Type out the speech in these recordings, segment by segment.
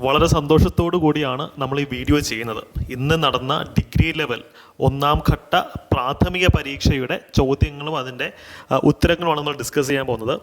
വളരെ സന്തോഷത്തോടു കൂടിയാണ് നമ്മൾ ഈ വീഡിയോ ചെയ്യുന്നത്. ഇന്ന് നടന്ന ഡിഗ്രി ലെവൽ ഒന്നാം ഘട്ട പ്രാഥമിക പരീക്ഷയുടെ ചോദ്യങ്ങളും അതിൻ്റെ ഉത്തരങ്ങളുമാണ് നമ്മൾ ഡിസ്കസ് ചെയ്യാൻ പോകുന്നത്.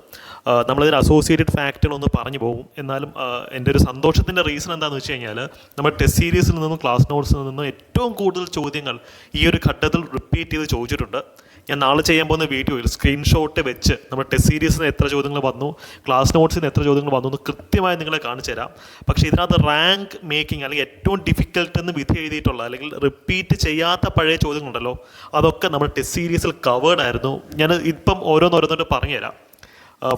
നമ്മളിതിൽ അസോസിയേറ്റഡ് ഫാക്റ്റുകളൊന്ന് പറഞ്ഞു പോകും. എന്നാലും എൻ്റെ ഒരു സന്തോഷത്തിൻ്റെ റീസൺ എന്താണെന്ന് വെച്ച് കഴിഞ്ഞാൽ നമ്മൾ ടെസ്റ്റ് സീരീസിൽ നിന്നും ക്ലാസ് നോട്ട്സിൽ നിന്നും ഏറ്റവും കൂടുതൽ ചോദ്യങ്ങൾ ഈ ഒരു ഘട്ടത്തിൽ റിപ്പീറ്റ് ചെയ്ത് ചോദിച്ചിട്ടുണ്ട്. ഞാൻ നാളെ ചെയ്യാൻ പോകുന്ന വീഡിയോയിൽ സ്ക്രീൻഷോട്ട് വെച്ച് നമ്മുടെ ടെസ്റ്റ് സീരീസിന് എത്ര ചോദ്യങ്ങൾ വന്നു, ക്ലാസ് നോട്ട്സിന് എത്ര ചോദ്യങ്ങൾ വന്നു എന്ന് കൃത്യമായി നിങ്ങളെ കാണിച്ചു തരാം. പക്ഷേ ഇതിനകത്ത് റാങ്ക് മേക്കിംഗ് അല്ലെങ്കിൽ ഏറ്റവും ഡിഫിക്കൽട്ട് എന്ന് വിധി എഴുതിയിട്ടുള്ള അല്ലെങ്കിൽ റിപ്പീറ്റ് ചെയ്യാത്ത പഴയ ചോദ്യങ്ങളുണ്ടല്ലോ, അതൊക്കെ നമ്മുടെ ടെസ്റ്റ് സീരീസിൽ കവേർഡ് ആയിരുന്നു. ഞാൻ ഇപ്പം ഓരോന്നോരോന്നോട്ട് പറഞ്ഞുതരാം.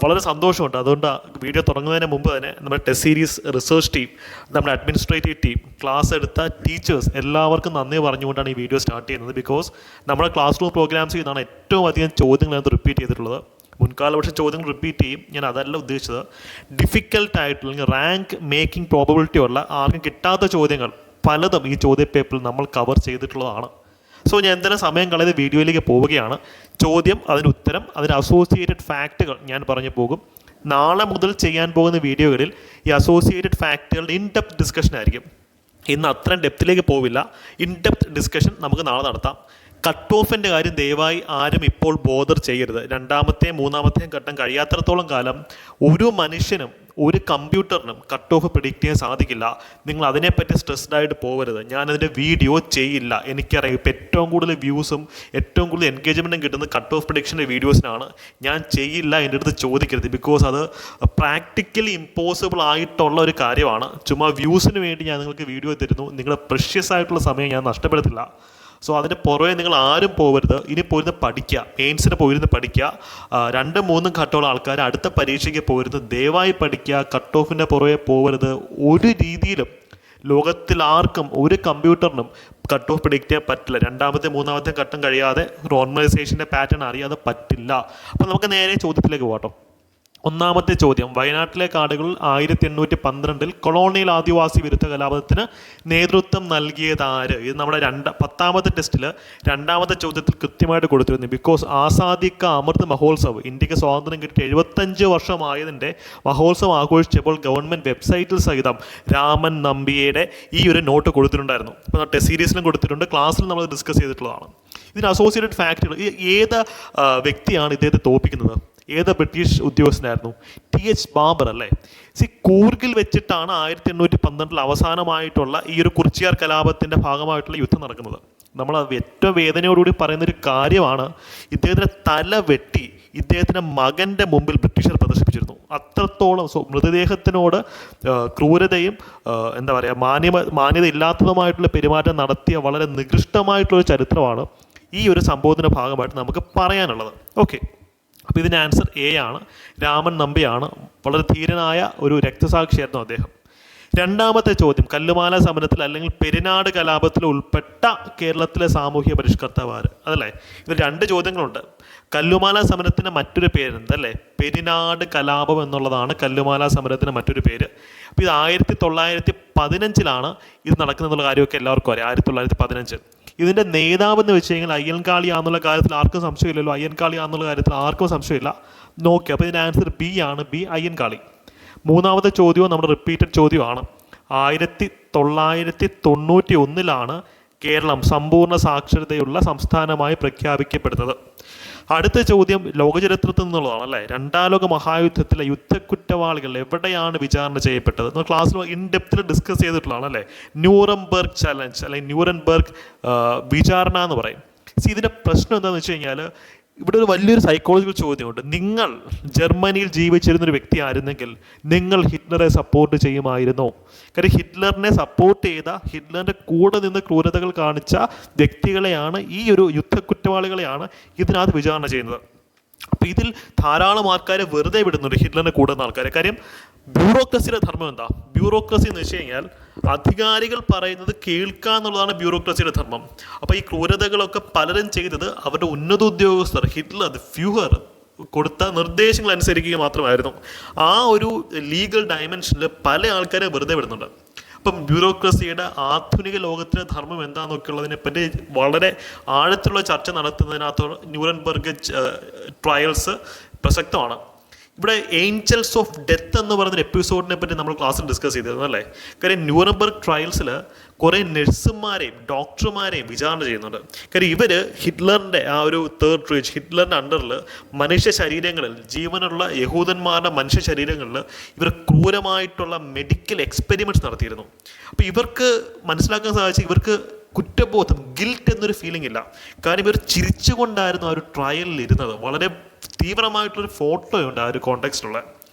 വളരെ സന്തോഷമുണ്ട്. അതുകൊണ്ട് വീഡിയോ തുടങ്ങുന്നതിന് മുമ്പ് തന്നെ നമ്മുടെ ടെസ്റ്റ് സീരീസ് റിസർച്ച് ടീം, നമ്മുടെ അഡ്മിനിസ്ട്രേറ്റീവ് ടീം, ക്ലാസ് എടുത്ത ടീച്ചേഴ്സ് എല്ലാവർക്കും നന്ദി പറഞ്ഞുകൊണ്ടാണ് ഈ വീഡിയോ സ്റ്റാർട്ട് ചെയ്യുന്നത്. ബിക്കോസ് നമ്മുടെ ക്ലാസ് റൂം പ്രോഗ്രാംസ് ചെയ്യുന്നതാണ് ഏറ്റവും അധികം ചോദ്യങ്ങൾ അതിനകത്ത് റിപ്പീറ്റ് ചെയ്തിട്ടുള്ളത്. മുൻകാല വർഷ ചോദ്യങ്ങൾ റിപ്പീറ്റ് ചെയ്യും. ഞാൻ അതല്ല ഉദ്ദേശിച്ചത്. ഡിഫിക്കൽട്ടായിട്ടുള്ള അല്ലെങ്കിൽ റാങ്ക് മേക്കിംഗ് പ്രോബബിലിറ്റി ഉള്ള ആർക്കും കിട്ടാത്ത ചോദ്യങ്ങൾ പലതും ഈ ചോദ്യ പേപ്പറിൽ നമ്മൾ കവർ ചെയ്തിട്ടുള്ളതാണ്. സോ ഞാൻ എന്തെങ്കിലും സമയം കളയാതെ വീഡിയോയിലേക്ക് പോവുകയാണ്. ചോദ്യം, അതിന് ഉത്തരം, അതിന് അസോസിയേറ്റഡ് ഫാക്റ്റുകൾ ഞാൻ പറഞ്ഞു പോകും. നാളെ മുതൽ ചെയ്യാൻ പോകുന്ന വീഡിയോകളിൽ ഈ അസോസിയേറ്റഡ് ഫാക്റ്റുകളുടെ ഇൻ ഡെപ്ത് ഡിസ്കഷൻ ആയിരിക്കും. ഇന്ന് അത്രയും ഡെപ്തിലേക്ക് പോവില്ല. ഇൻ ഡെപ്ത് ഡിസ്കഷൻ നമുക്ക് നാളെ നടത്താം. കട്ട് ഓഫിൻ്റെ കാര്യം ദയവായി ആരും ഇപ്പോൾ ബോദർ ചെയ്യരുത്. രണ്ടാമത്തെയും മൂന്നാമത്തെയും ഘട്ടം കഴിയാത്രത്തോളം കാലം ഒരു മനുഷ്യനും ഒരു കമ്പ്യൂട്ടറിനും കട്ട് ഓഫ് പ്രിഡിക്റ്റ് ചെയ്യാൻ സാധിക്കില്ല. നിങ്ങൾ അതിനെപ്പറ്റി സ്ട്രെസ്ഡ് ആയിട്ട് പോകരുത്. ഞാനതിൻ്റെ വീഡിയോ ചെയ്യില്ല. എനിക്കറിയാം ഇപ്പം ഏറ്റവും കൂടുതൽ വ്യൂസും ഏറ്റവും കൂടുതൽ എൻഗേജ്മെൻറ്റും കിട്ടുന്നത് കട്ട് ഓഫ് പ്രിഡിക്ഷൻ്റെ വീഡിയോസിനാണ്. ഞാൻ ചെയ്യില്ല, എൻ്റെ അടുത്ത് ചോദിക്കരുത്. ബിക്കോസ് അത് പ്രാക്ടിക്കലി ഇമ്പോസിബിൾ ആയിട്ടുള്ള ഒരു കാര്യമാണ്. ചുമ്മാ വ്യൂസിന് വേണ്ടി ഞാൻ നിങ്ങൾക്ക് വീഡിയോ തരുന്നു. നിങ്ങളുടെ പ്രഷ്യസ് ആയിട്ടുള്ള സമയം ഞാൻ നഷ്ടപ്പെടുത്തില്ല. സോ അതിൻ്റെ പുറമെ നിങ്ങൾ ആരും പോകരുത്. ഇനി പോയിരുന്ന് പഠിക്കുക, മെയിൻസിന് പോയിരുന്ന് പഠിക്കുക. 2-3 ഘട്ടമുള്ള ആൾക്കാർ അടുത്ത പരീക്ഷയ്ക്ക് പോയിരുന്ന് ദയവായി പഠിക്കുക. കട്ട് ഓഫിൻ്റെ പുറമെ പോകരുത്. ഒരു രീതിയിലും ലോകത്തിൽ ആർക്കും ഒരു കമ്പ്യൂട്ടറിനും കട്ട് ഓഫ് പ്രിഡിക്റ്റ് ചെയ്യാൻ പറ്റില്ല. രണ്ടാമത്തെ മൂന്നാമത്തെ ഘട്ടം കഴിയാതെ നോർമലൈസേഷൻ്റെ പാറ്റേൺ അറിയാതെ പറ്റില്ല. അപ്പോൾ നമുക്ക് നേരെ ചോദ്യത്തിലേക്ക് പോകാം. ഒന്നാമത്തെ ചോദ്യം, വയനാട്ടിലെ കാടുകളിൽ 1812 കൊളോണിയൽ ആദിവാസി വിരുദ്ധ കലാപത്തിന് നേതൃത്വം നൽകിയതാര്? ഇത് നമ്മുടെ 10ാമത്തെ ടെസ്റ്റിൽ 2ാമത്തെ ചോദ്യത്തിൽ കൃത്യമായിട്ട് കൊടുത്തിരുന്നു. ബിക്കോസ് ആസാദി കാ അമൃത് മഹോത്സവ്, ഇന്ത്യക്ക് സ്വാതന്ത്ര്യം കിട്ടിയിട്ട് 75 വർഷമായതിൻ്റെ മഹോത്സവം ആഘോഷിച്ചപ്പോൾ ഗവൺമെൻറ് വെബ്സൈറ്റിൽ സഹിതം രാമൻ നമ്പിയുടെ ഈ ഒരു നോട്ട് കൊടുത്തിട്ടുണ്ടായിരുന്നു. ഇപ്പോൾ ടെസ്റ്റ് സീരീസിലും കൊടുത്തിട്ടുണ്ട്, ക്ലാസ്സിൽ നമ്മൾ ഡിസ്കസ് ചെയ്തിട്ടുള്ളതാണ്. ഇതിന് അസോസിയേറ്റഡ് ഫാക്റ്റുകൾ, ഏത് വ്യക്തിയാണ് ഇദ്ദേഹത്തെ തോൽപ്പിക്കുന്നത്? ഏത് ബ്രിട്ടീഷ് ഉദ്യോഗസ്ഥനായിരുന്നു? TH ബാബർ അല്ലേ? കൂർഗിൽ വെച്ചിട്ടാണ് 1812 അവസാനമായിട്ടുള്ള ഈ ഒരു കുറിച്യാർ കലാപത്തിൻ്റെ ഭാഗമായിട്ടുള്ള യുദ്ധം നടക്കുന്നത്. നമ്മൾ ഏറ്റവും വേദനയോടുകൂടി പറയുന്നൊരു കാര്യമാണ്, ഇദ്ദേഹത്തിൻ്റെ തല വെട്ടി ഇദ്ദേഹത്തിൻ്റെ മകൻ്റെ മുമ്പിൽ ബ്രിട്ടീഷർ പ്രദർശിപ്പിച്ചിരുന്നു. അത്രത്തോളം മൃതദേഹത്തിനോട് ക്രൂരതയും എന്താ പറയുക മാന്യത ഇല്ലാത്തതുമായിട്ടുള്ള പെരുമാറ്റം നടത്തിയ വളരെ നികൃഷ്ടമായിട്ടുള്ളൊരു ചരിത്രമാണ് ഈ ഒരു സംഭവത്തിൻ്റെ ഭാഗമായിട്ട് നമുക്ക് പറയാനുള്ളത്. ഓക്കെ, അപ്പോൾ ഇതിൻ്റെ ആൻസർ എ ആണ്. രാമൻ നമ്പിയാണ്. വളരെ ധീരനായ ഒരു രക്തസാക്ഷിയായിരുന്നു അദ്ദേഹം. 2ാമത്തെ ചോദ്യം, കല്ലുമാല സമരത്തിൽ അല്ലെങ്കിൽ പെരിനാട് കലാപത്തിൽ ഉൾപ്പെട്ട കേരളത്തിലെ സാമൂഹ്യ പരിഷ്കർത്താവ്? അതല്ലേ? ഇതിൽ 2 ചോദ്യങ്ങളുണ്ട്. കല്ലുമാല സമരത്തിന് മറ്റൊരു പേരെന്ത്? അല്ലേ? പെരിനാട് കലാപം എന്നുള്ളതാണ് കല്ലുമാല സമരത്തിന് മറ്റൊരു പേര്. അപ്പോൾ ഇത് 1915 ഇത് നടക്കുന്നുള്ള കാര്യമൊക്കെ എല്ലാവർക്കും അറിയാം. 1915. ഇതിൻ്റെ നേതാവെന്ന് വെച്ച് കഴിഞ്ഞാൽ അയ്യൻകാളിയാന്നുള്ള കാര്യത്തിൽ ആർക്കും സംശയമില്ലല്ലോ. അയ്യൻകാളിയാന്നുള്ള കാര്യത്തിൽ ആർക്കും സംശയമില്ല. നോക്കി, അപ്പോൾ ഇതിൻ്റെ ആൻസർ ബി ആണ്. ബി, അയ്യൻകാളി. 3ാമത്തെ ചോദ്യവും നമ്മുടെ റിപ്പീറ്റഡ് ചോദ്യമാണ്. 1991 കേരളം സമ്പൂർണ്ണ സാക്ഷരതയുള്ള സംസ്ഥാനമായി പ്രഖ്യാപിക്കപ്പെടുന്നത്. അടുത്ത ചോദ്യം ലോകചരിത്രത്തിൽ നിന്നുള്ളതാണ് അല്ലേ? 2ാം ലോക മഹായുദ്ധത്തിലെ യുദ്ധക്കുറ്റവാളികൾ എവിടെയാണ് വിചാരണ ചെയ്യപ്പെട്ടത്? നമ്മൾ ക്ലാസ്സിൽ ഇൻ ഡെപ്തിൽ ഡിസ്കസ് ചെയ്തിട്ടുള്ളതാണ് അല്ലേ? ന്യൂറംബർഗ് ചലഞ്ച് അല്ലെങ്കിൽ ന്യൂറംബർഗ് വിചാരണ എന്ന് പറയും. ഇതിൻ്റെ പ്രശ്നം എന്താണെന്ന് വെച്ച് കഴിഞ്ഞാൽ ഇവിടെ ഒരു വലിയൊരു സൈക്കോളജിക്കൽ ചോദ്യമുണ്ട്. നിങ്ങൾ ജർമ്മനിയിൽ ജീവിച്ചിരുന്നൊരു വ്യക്തി ആയിരുന്നെങ്കിൽ നിങ്ങൾ ഹിറ്റ്ലറെ സപ്പോർട്ട് ചെയ്യുമായിരുന്നോ? കാര്യം ഹിറ്റ്ലറിനെ സപ്പോർട്ട് ചെയ്ത, ഹിറ്റ്ലറിൻ്റെ കൂടെ നിന്ന് ക്രൂരതകൾ കാണിച്ച വ്യക്തികളെയാണ്, ഈ ഒരു യുദ്ധക്കുറ്റവാളികളെയാണ് ഇതിനകത്ത് വിചാരണ ചെയ്യുന്നത്. അപ്പോൾ ഇതിൽ ധാരാളം ആൾക്കാരെ വെറുതെ വിടുന്നുണ്ട്, ഹിറ്റ്ലറിനെ കൂടുന്ന ആൾക്കാരെ. കാര്യം ബ്യൂറോക്രസിയുടെ ധർമ്മം എന്താ? ബ്യൂറോക്രസി എന്ന് വെച്ച് കഴിഞ്ഞാൽ അധികാരികൾ പറയുന്നത് കേൾക്കുക എന്നുള്ളതാണ് ബ്യൂറോക്രസിയുടെ ധർമ്മം. അപ്പോൾ ഈ ക്രൂരതകളൊക്കെ പലരും ചെയ്തത് അവരുടെ ഉന്നത ഉദ്യോഗസ്ഥർ, ഹിറ്റ്ലർ, ഫ്യൂഹർ കൊടുത്ത നിർദ്ദേശങ്ങൾ അനുസരിക്കുക മാത്രമായിരുന്നു. ആ ഒരു ലീഗൽ ഡയമെൻഷനിൽ പല ആൾക്കാരെ വെറുതെ വിടുന്നുണ്ട്. അപ്പം ബ്യൂറോക്രസിയുടെ ആധുനിക ലോകത്തിലെ ധർമ്മം എന്താണെന്നൊക്കെ ഉള്ളതിനെപ്പറ്റി വളരെ ആഴത്തിലുള്ള ചർച്ച നടത്തുന്നതിനകത്ത് ന്യൂറംബർഗ് ട്രയൽസ് പ്രസക്തമാണ്. ഇവിടെ ഏഞ്ചൽസ് ഓഫ് ഡെത്ത് എന്ന് പറയുന്ന എപ്പിസോഡിനെ പറ്റി നമ്മൾ ക്ലാസ്സിൽ ഡിസ്കസ് ചെയ്തിരുന്നു അല്ലേ? കാര്യം ന്യൂറംബർഗ് ട്രയൽസിൽ കുറേ നഴ്സുമാരെയും ഡോക്ടർമാരെയും വിചാരണ ചെയ്യുന്നുണ്ട്. കാര്യം ഇവർ ഹിറ്റ്ലറിൻ്റെ ആ ഒരു തേർഡ് റേജ്, ഹിറ്റ്ലറിൻ്റെ അണ്ടറിൽ മനുഷ്യ ശരീരങ്ങളിൽ, ജീവനുള്ള യഹൂദന്മാരുടെ മനുഷ്യ ശരീരങ്ങളിൽ ഇവർ ക്രൂരമായിട്ടുള്ള മെഡിക്കൽ എക്സ്പെരിമെൻറ്റ്സ് നടത്തിയിരുന്നു. അപ്പോൾ ഇവർക്ക് മനസ്സിലാക്കാൻ സാധിച്ചു, ഇവർക്ക് കുറ്റബോധം, ഗിൽറ്റ് എന്നൊരു ഫീലിംഗ് ഇല്ല. കാരണം ഇവർ ചിരിച്ചുകൊണ്ടായിരുന്നു ആ ഒരു ട്രയലിൽ ഇരുന്നത്. വളരെ തീവ്രമായിട്ടുള്ളൊരു ഫോട്ടോയുണ്ട് ആ ഒരു കോണ്ടെക്സ്റ്റിലുള്ള.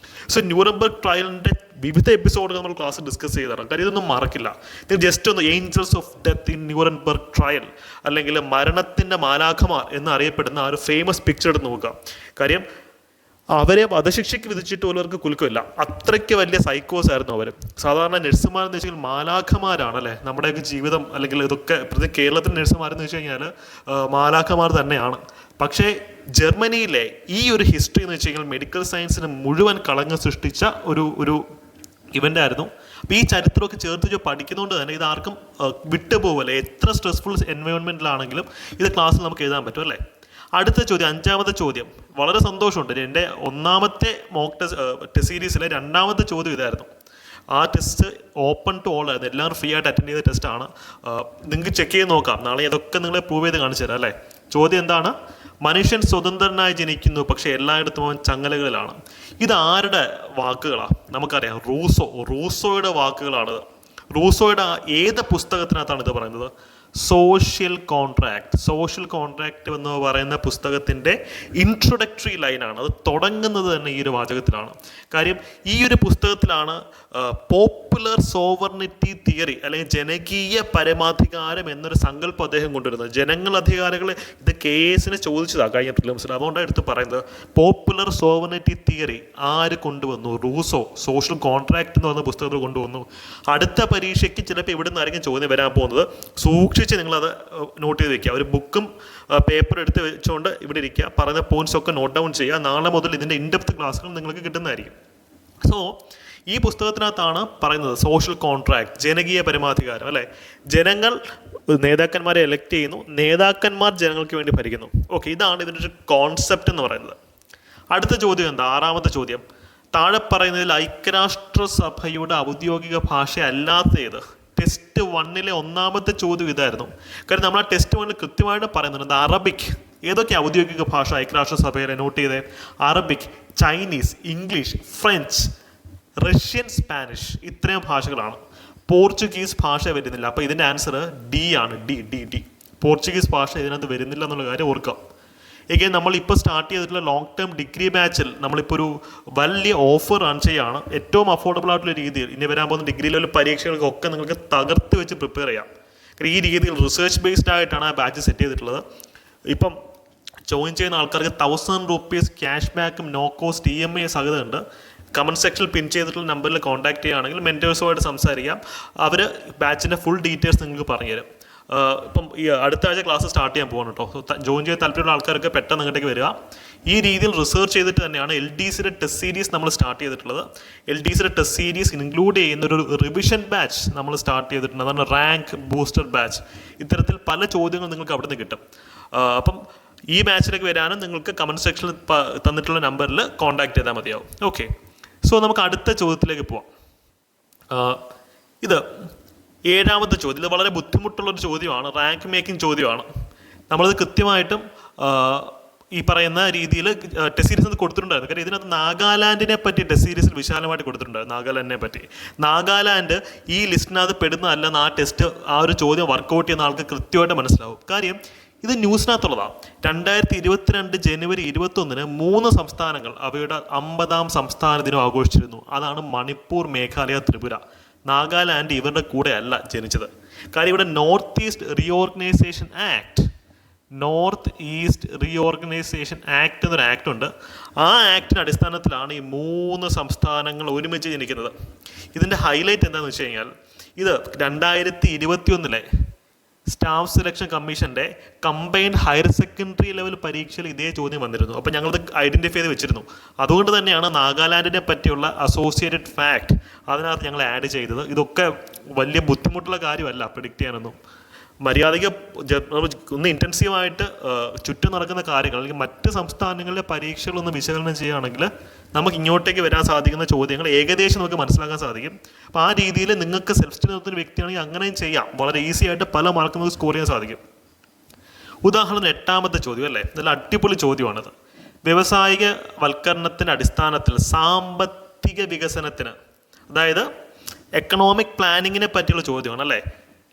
സോ ന്യൂറംബർഗ് ട്രയലിൻ്റെ വിവിധ എപ്പിസോഡുകൾ നമ്മൾ ക്ലാസ്സിൽ ഡിസ്കസ് ചെയ്തതാണ്. കാര്യം ഇതൊന്നും മറക്കില്ല. ഇത് ജസ്റ്റ് ഒന്ന് Angeles of death in Nuremberg trial, അല്ലെങ്കിൽ മരണത്തിൻ്റെ മാലാഖമാർ എന്നറിയപ്പെടുന്ന ആ ഒരു ഫേമസ് പിക്ചർ എടുത്ത് നോക്കുക. കാര്യം അവരെ വധശിക്ഷയ്ക്ക് വിധിച്ചിട്ട് പോലും അവർക്ക് കുലുക്കമില്ല. അത്രയ്ക്ക് വലിയ സൈക്കോസ് ആയിരുന്നു അവർ. സാധാരണ നഴ്സുമാരെന്ന് വെച്ചാൽ മാലാഖമാരാണല്ലേ നമ്മുടെയൊക്കെ ജീവിതം, അല്ലെങ്കിൽ ഇതൊക്കെ പ്രത്യേക കേരളത്തിലെ നഴ്സുമാരെന്ന് വെച്ച് കഴിഞ്ഞാൽ മാലാഖമാർ തന്നെയാണ്. പക്ഷേ ജർമ്മനിയിലെ ഈ ഒരു ഹിസ്റ്ററി എന്ന് വെച്ച് കഴിഞ്ഞാൽ മെഡിക്കൽ സയൻസിന് മുഴുവൻ കളങ്കം സൃഷ്ടിച്ച ഒരു ഇവൻ്റ് ആയിരുന്നു. അപ്പോൾ ഈ ചരിത്രമൊക്കെ ചേർത്ത് പഠിക്കുന്നതുകൊണ്ട് തന്നെ ഇത് ആർക്കും വിട്ടുപോകല്ലേ. എത്ര സ്ട്രെസ്ഫുൾ എൻവയോൺമെൻറ്റിലാണെങ്കിലും ഇത് ക്ലാസ്സിൽ നമുക്ക് എഴുതാൻ പറ്റും അല്ലേ? അടുത്ത ചോദ്യം, 5ാമത്തെ ചോദ്യം. വളരെ സന്തോഷമുണ്ട്, എൻ്റെ ഒന്നാമത്തെ മോക്ക് ടെസ്റ്റ് സീരീസിലെ 2ാമത്തെ ചോദ്യം ഇതായിരുന്നു. ആ ടെസ്റ്റ് ഓപ്പൺ ടു ഓൾ ആയിരുന്നു, എല്ലാവരും ഫ്രീ ആയിട്ട് അറ്റൻഡ് ചെയ്ത ടെസ്റ്റാണ്. നിങ്ങൾക്ക് ചെക്ക് ചെയ്ത് നോക്കാം, നാളെ ഇതൊക്കെ നിങ്ങളെ പ്രൂവ് ചെയ്ത് കാണിച്ചു തരാം അല്ലേ? ചോദ്യം എന്താണ്? മനുഷ്യൻ സ്വതന്ത്രനായി ജനിക്കുന്നു, പക്ഷേ എല്ലായിടത്തും അവൻ ചങ്ങലകളിലാണ്. ഇത് ആരുടെ വാക്കുകളാണ്? നമുക്കറിയാം, റൂസോയുടെ വാക്കുകളാണ്. റൂസോയുടെ ഏത് പുസ്തകത്തിനകത്താണ് ഇത് പറയുന്നത്? സോഷ്യൽ കോൺട്രാക്റ്റ് എന്ന് പറയുന്ന പുസ്തകത്തിൻ്റെ ഇൻട്രൊഡക്ടറി ലൈനാണ്. അത് തുടങ്ങുന്നത് തന്നെ ഈ ഒരു വാചകത്തിലാണ്. കാര്യം ഈ ഒരു പുസ്തകത്തിലാണ് പോപ്പുലർ സോവർണിറ്റി തിയറി, അല്ലെങ്കിൽ ജനകീയ പരമാധികാരം എന്നൊരു സങ്കല്പം അദ്ദേഹം കൊണ്ടുവരുന്നത്. ജനങ്ങൾ അധികാരികളെ, ഇത് KS ചോദിച്ചതാണ് കഴിഞ്ഞ പ്രിലിംസിൽ, അതുകൊണ്ടാണ് എടുത്ത് പറയുന്നത്. പോപ്പുലർ സോവർണിറ്റി തിയറി ആര് കൊണ്ടുവന്നു? റൂസോ. സോഷ്യൽ കോൺട്രാക്റ്റ് എന്ന് പറഞ്ഞ പുസ്തകത്തിൽ കൊണ്ടുവന്നു. അടുത്ത പരീക്ഷയ്ക്ക് ചിലപ്പോൾ ഇവിടെ നിന്നായിരിക്കും ചോദ്യം വരാൻ പോകുന്നത്. സൂക്ഷിച്ച് നിങ്ങളത് നോട്ട് ചെയ്ത് വെക്കുക. ഒരു ബുക്കും പേപ്പർ എടുത്ത് വെച്ചുകൊണ്ട് ഇവിടെ ഇരിക്കുക, പറയുന്ന പോയിന്റ്സ് ഒക്കെ നോട്ട് ഡൗൺ ചെയ്യുക. നാളെ മുതൽ ഇതിൻ്റെ ഇൻഡെപ്ത് ക്ലാസ്സുകൾ നിങ്ങൾക്ക് കിട്ടുന്നതായിരിക്കും. സോ ഈ പുസ്തകത്തിനകത്താണ് പറയുന്നത് സോഷ്യൽ കോൺട്രാക്ട്, ജനകീയ പരമാധികാരം അല്ലേ? ജനങ്ങൾ നേതാക്കന്മാരെ എലക്ട് ചെയ്യുന്നു, നേതാക്കന്മാർ ജനങ്ങൾക്ക് വേണ്ടി ഭരിക്കുന്നു. ഓക്കെ, ഇതാണ് ഇതിൻ്റെ ഒരു കോൺസെപ്റ്റ് എന്ന് പറയുന്നത്. അടുത്ത ചോദ്യം എന്താ? 6ാമത്തെ ചോദ്യം. താഴെ പറയുന്നതിൽ ഐക്യരാഷ്ട്രസഭയുടെ ഔദ്യോഗിക ഭാഷ അല്ലാത്തത്? ടെസ്റ്റ് 1ലെ 1ാമത്തെ ചോദ്യം ഇതായിരുന്നു. കാരണം നമ്മൾ ആ ടെസ്റ്റ് 1ൽ കൃത്യമായിട്ട് പറയുന്നുണ്ട് അറബിക്. ഏതൊക്കെ ഔദ്യോഗിക ഭാഷ ഐക്യരാഷ്ട്രസഭയിലെ? നോട്ട് ചെയ്തേ. Arabic, Chinese, English, French, Russian, Spanish, ഇത്രയും ഭാഷകളാണ്. പോർച്ചുഗീസ് ഭാഷ വരുന്നില്ല. അപ്പോൾ ഇതിൻ്റെ ആൻസർ ഡി ആണ്. ഡി. പോർച്ചുഗീസ് ഭാഷ ഇതിനകത്ത് വരുന്നില്ല എന്നുള്ള കാര്യം ഓർക്കാം. എഗെയിൻ നമ്മളിപ്പോൾ സ്റ്റാർട്ട് ചെയ്തിട്ടുള്ള ലോങ് ടേം ഡിഗ്രി ബാച്ചിൽ നമ്മളിപ്പോൾ ഒരു വലിയ ഓഫർ റൺ ചെയ്യുകയാണ്. ഏറ്റവും അഫോർഡബിൾ ആയിട്ടുള്ള രീതിയിൽ ഇനി വരാൻ പോകുന്ന ഡിഗ്രി ലെവൽ പരീക്ഷകൾക്കൊക്കെ നിങ്ങൾക്ക് തകർത്ത് വെച്ച് പ്രിപ്പയർ ചെയ്യാം. ഈ രീതിയിൽ റിസർച്ച് ബേസ്ഡ് ആയിട്ടാണ് ആ ബാച്ച് സെറ്റ് ചെയ്തിട്ടുള്ളത്. ഇപ്പം ജോയിൻ ചെയ്യുന്ന ആൾക്കാർക്ക് 1000 rupees ക്യാഷ് ബാക്കും നോ കോസ്റ്റ് EMI സഹിതമുണ്ട്. കമൻറ്റ് സെക്ഷനിൽ പിൻ ചെയ്തിട്ടുള്ള നമ്പറിൽ കോൺടാക്ട് ചെയ്യുകയാണെങ്കിൽ മെൻറ്റേഴ്സുമായിട്ട് സംസാരിക്കാം. അവർ ബാച്ചിൻ്റെ ഫുൾ ഡീറ്റെയിൽസ് നിങ്ങൾക്ക് പറഞ്ഞുതരും. ഇപ്പം ഈ അടുത്ത ആഴ്ച ക്ലാസ് സ്റ്റാർട്ട് ചെയ്യാൻ പോകണം കേട്ടോ. ജോയിൻ ചെയ്യാൻ താല്പര്യമുള്ള ആൾക്കാർക്ക് പെട്ടെന്ന് അങ്ങോട്ടേക്ക് വരിക. ഈ രീതിയിൽ റിസർച്ച് ചെയ്തിട്ട് തന്നെയാണ് LDCയുടെ ടെസ്റ്റ് സീരീസ് നമ്മൾ സ്റ്റാർട്ട് ചെയ്തിട്ടുള്ളത്. LDCയുടെ ടെസ്റ്റ് സീരീസ് ഇൻക്ലൂഡ് ചെയ്യുന്നൊരു റിവിഷൻ ബാച്ച് നമ്മൾ സ്റ്റാർട്ട് ചെയ്തിട്ടുണ്ട്. അതാണ് റാങ്ക് ബൂസ്റ്റർ ബാച്ച്. ഇത്തരത്തിൽ പല ചോദ്യങ്ങൾ നിങ്ങൾക്ക് അവിടെ നിന്ന് കിട്ടും. അപ്പം ഈ ബാച്ചിലേക്ക് വരാനും നിങ്ങൾക്ക് കമൻറ്റ് സെക്ഷനിൽ തന്നിട്ടുള്ള നമ്പറിൽ കോൺടാക്ട് ചെയ്താൽ മതിയാവും. ഓക്കെ, സോ നമുക്ക് അടുത്ത ചോദ്യത്തിലേക്ക് പോവാം. ഇത് 7ാമത്തെ ചോദ്യം. ഇത് വളരെ ബുദ്ധിമുട്ടുള്ളൊരു ചോദ്യമാണ്, റാങ്ക് മേക്കിംഗ് ചോദ്യമാണ്. നമ്മളത് കൃത്യമായിട്ടും ഈ പറയുന്ന രീതിയിൽ ടെസ്റ്റ് സീരീസ് കൊടുത്തിട്ടുണ്ടായിരുന്നു. കാര്യം ഇതിനകത്ത് നാഗാലാൻഡിനെ പറ്റി ടെസ്റ്റ് സീരീസിൽ വിശാലമായിട്ട് കൊടുത്തിട്ടുണ്ടായിരുന്നു. നാഗാലാൻഡിനെ പറ്റി. നാഗാലാൻഡ് ഈ ലിസ്റ്റിനകത്ത് പെടുന്നതല്ലെന്ന് ആ ടെസ്റ്റ്, ആ ഒരു ചോദ്യം വർക്കൗട്ട് ചെയ്യുന്ന ആൾക്ക് കൃത്യമായിട്ട് മനസ്സിലാവും. കാര്യം ഇത് ന്യൂസിനകത്തുള്ളതാണ്. 2022 ജനുവരി 21 3 സംസ്ഥാനങ്ങൾ അവയുടെ 50ാം സംസ്ഥാന ദിനം ആഘോഷിച്ചിരുന്നു. അതാണ് മണിപ്പൂർ, മേഘാലയ, ത്രിപുര. നാഗാലാൻഡ് ഇവരുടെ കൂടെ അല്ല ജനിച്ചത്. കാര്യം ഇവിടെ നോർത്ത് ഈസ്റ്റ് റീഓർഗനൈസേഷൻ ആക്ട് എന്നൊരു ആക്ട് ഉണ്ട്. ആ ആക്ടിൻ്റെ അടിസ്ഥാനത്തിലാണ് ഈ 3 സംസ്ഥാനങ്ങൾ ഒരുമിച്ച് ജനിക്കുന്നത്. ഇതിൻ്റെ ഹൈലൈറ്റ് എന്താണെന്ന് വെച്ച് കഴിഞ്ഞാൽ, ഇത് 2021 സ്റ്റാഫ് സെലക്ഷൻ കമ്മീഷൻ്റെ കമ്പൈൻഡ് ഹയർ സെക്കൻഡറി ലെവൽ പരീക്ഷയിൽ ഇതേ ചോദ്യം വന്നിരുന്നു. അപ്പോൾ ഞങ്ങളത് ഐഡൻറ്റിഫൈ ചെയ്ത് വെച്ചിരുന്നു. അതുകൊണ്ട് തന്നെയാണ് നാഗാലാൻഡിനെ പറ്റിയുള്ള അസോസിയേറ്റഡ് ഫാക്ട് അതിനകത്ത് ഞങ്ങൾ ആഡ് ചെയ്തത്. ഇതൊക്കെ വലിയ ബുദ്ധിമുട്ടുള്ള കാര്യമല്ല പ്രിഡിക്റ്റ് ചെയ്യാനൊന്നും. മര്യാദയ്ക്ക് ഒന്ന് ഇൻറ്റൻസീവായിട്ട് ചുറ്റും നടക്കുന്ന കാര്യങ്ങൾ അല്ലെങ്കിൽ മറ്റ് സംസ്ഥാനങ്ങളിലെ പരീക്ഷകളൊന്ന് വിശകലനം ചെയ്യുകയാണെങ്കിൽ നമുക്ക് ഇങ്ങോട്ടേക്ക് വരാൻ സാധിക്കുന്ന ചോദ്യങ്ങൾ ഏകദേശം നമുക്ക് മനസ്സിലാക്കാൻ സാധിക്കും. അപ്പോൾ ആ രീതിയിൽ നിങ്ങൾക്ക് സെൽഫ് സ്റ്റഡി നടത്തുന്ന വ്യക്തിയാണെങ്കിൽ അങ്ങനെയും ചെയ്യാം. വളരെ ഈസി ആയിട്ട് പല മാർക്ക് നമുക്ക് സ്കോർ ചെയ്യാൻ സാധിക്കും. ഉദാഹരണം 8ാമത്തെ ചോദ്യം അല്ലേ, നല്ല അടിപൊളി ചോദ്യമാണിത്. വ്യവസായിക വൽക്കരണത്തിൻ്റെ അടിസ്ഥാനത്തിൽ സാമ്പത്തിക വികസനത്തിന്, അതായത് എക്കണോമിക് പ്ലാനിങ്ങിനെ പറ്റിയുള്ള ചോദ്യമാണ് അല്ലേ.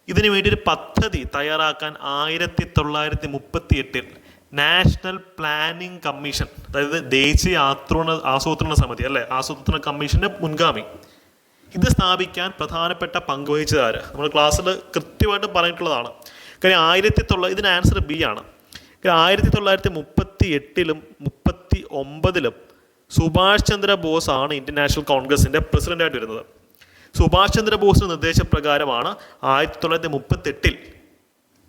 ഇതിനു വേണ്ടി ഒരു പദ്ധതി തയ്യാറാക്കാൻ 1938 നാഷണൽ പ്ലാനിംഗ് കമ്മീഷൻ, അതായത് ദേശീയ ആസൂത്രണ സമിതി അല്ലേ, ആസൂത്രണ കമ്മീഷൻ്റെ മുൻഗാമി, ഇത് സ്ഥാപിക്കാൻ പ്രധാനപ്പെട്ട പങ്കുവഹിച്ചതാര്? നമ്മൾ ക്ലാസ്സിൽ കൃത്യമായിട്ട് പറഞ്ഞിട്ടുള്ളതാണ്. കാര്യം ഇതിന് ആൻസർ ബി ആണ്. 1938-ലും 1939-ലും സുഭാഷ് ചന്ദ്ര ബോസ് ആണ് ഇന്ത്യൻ നാഷണൽ കോൺഗ്രസിൻ്റെ പ്രസിഡൻ്റായിട്ട് വരുന്നത്. സുഭാഷ് ചന്ദ്രബോസിൻ്റെ നിർദ്ദേശപ്രകാരമാണ് 1938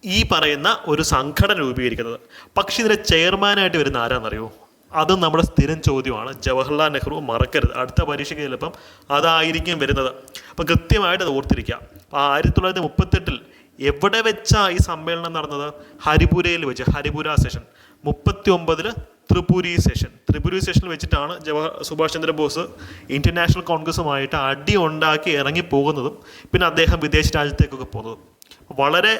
ഈ പറയുന്ന ഒരു സംഘടന രൂപീകരിക്കുന്നത്. പക്ഷേ ഇതിൻ്റെ ചെയർമാനായിട്ട് വരുന്ന ആരാണെന്നറിയോ? അതും നമ്മുടെ സ്ഥിരം ചോദ്യമാണ്. ജവഹർലാൽ നെഹ്റു, മറക്കരുത്. അടുത്ത പരീക്ഷയ്ക്ക് ചിലപ്പം അതായിരിക്കും വരുന്നത്. അപ്പം കൃത്യമായിട്ട് അത് ഓർത്തിരിക്കുക. അപ്പോൾ 1938 എവിടെ വെച്ചാണ് ഈ സമ്മേളനം നടന്നത്? ഹരിപുരയിൽ വെച്ച്, ഹരിപുര സെഷൻ. 1939 ത്രിപുരി സെഷനിൽ വെച്ചിട്ടാണ് സുഭാഷ് ചന്ദ്രബോസ് ഇന്ത്യൻ നാഷണൽ കോൺഗ്രസുമായിട്ട് അടി ഉണ്ടാക്കി ഇറങ്ങി പോകുന്നതും പിന്നെ അദ്ദേഹം വിദേശ രാജ്യത്തേക്കൊക്കെ പോകുന്നതും. വളരെ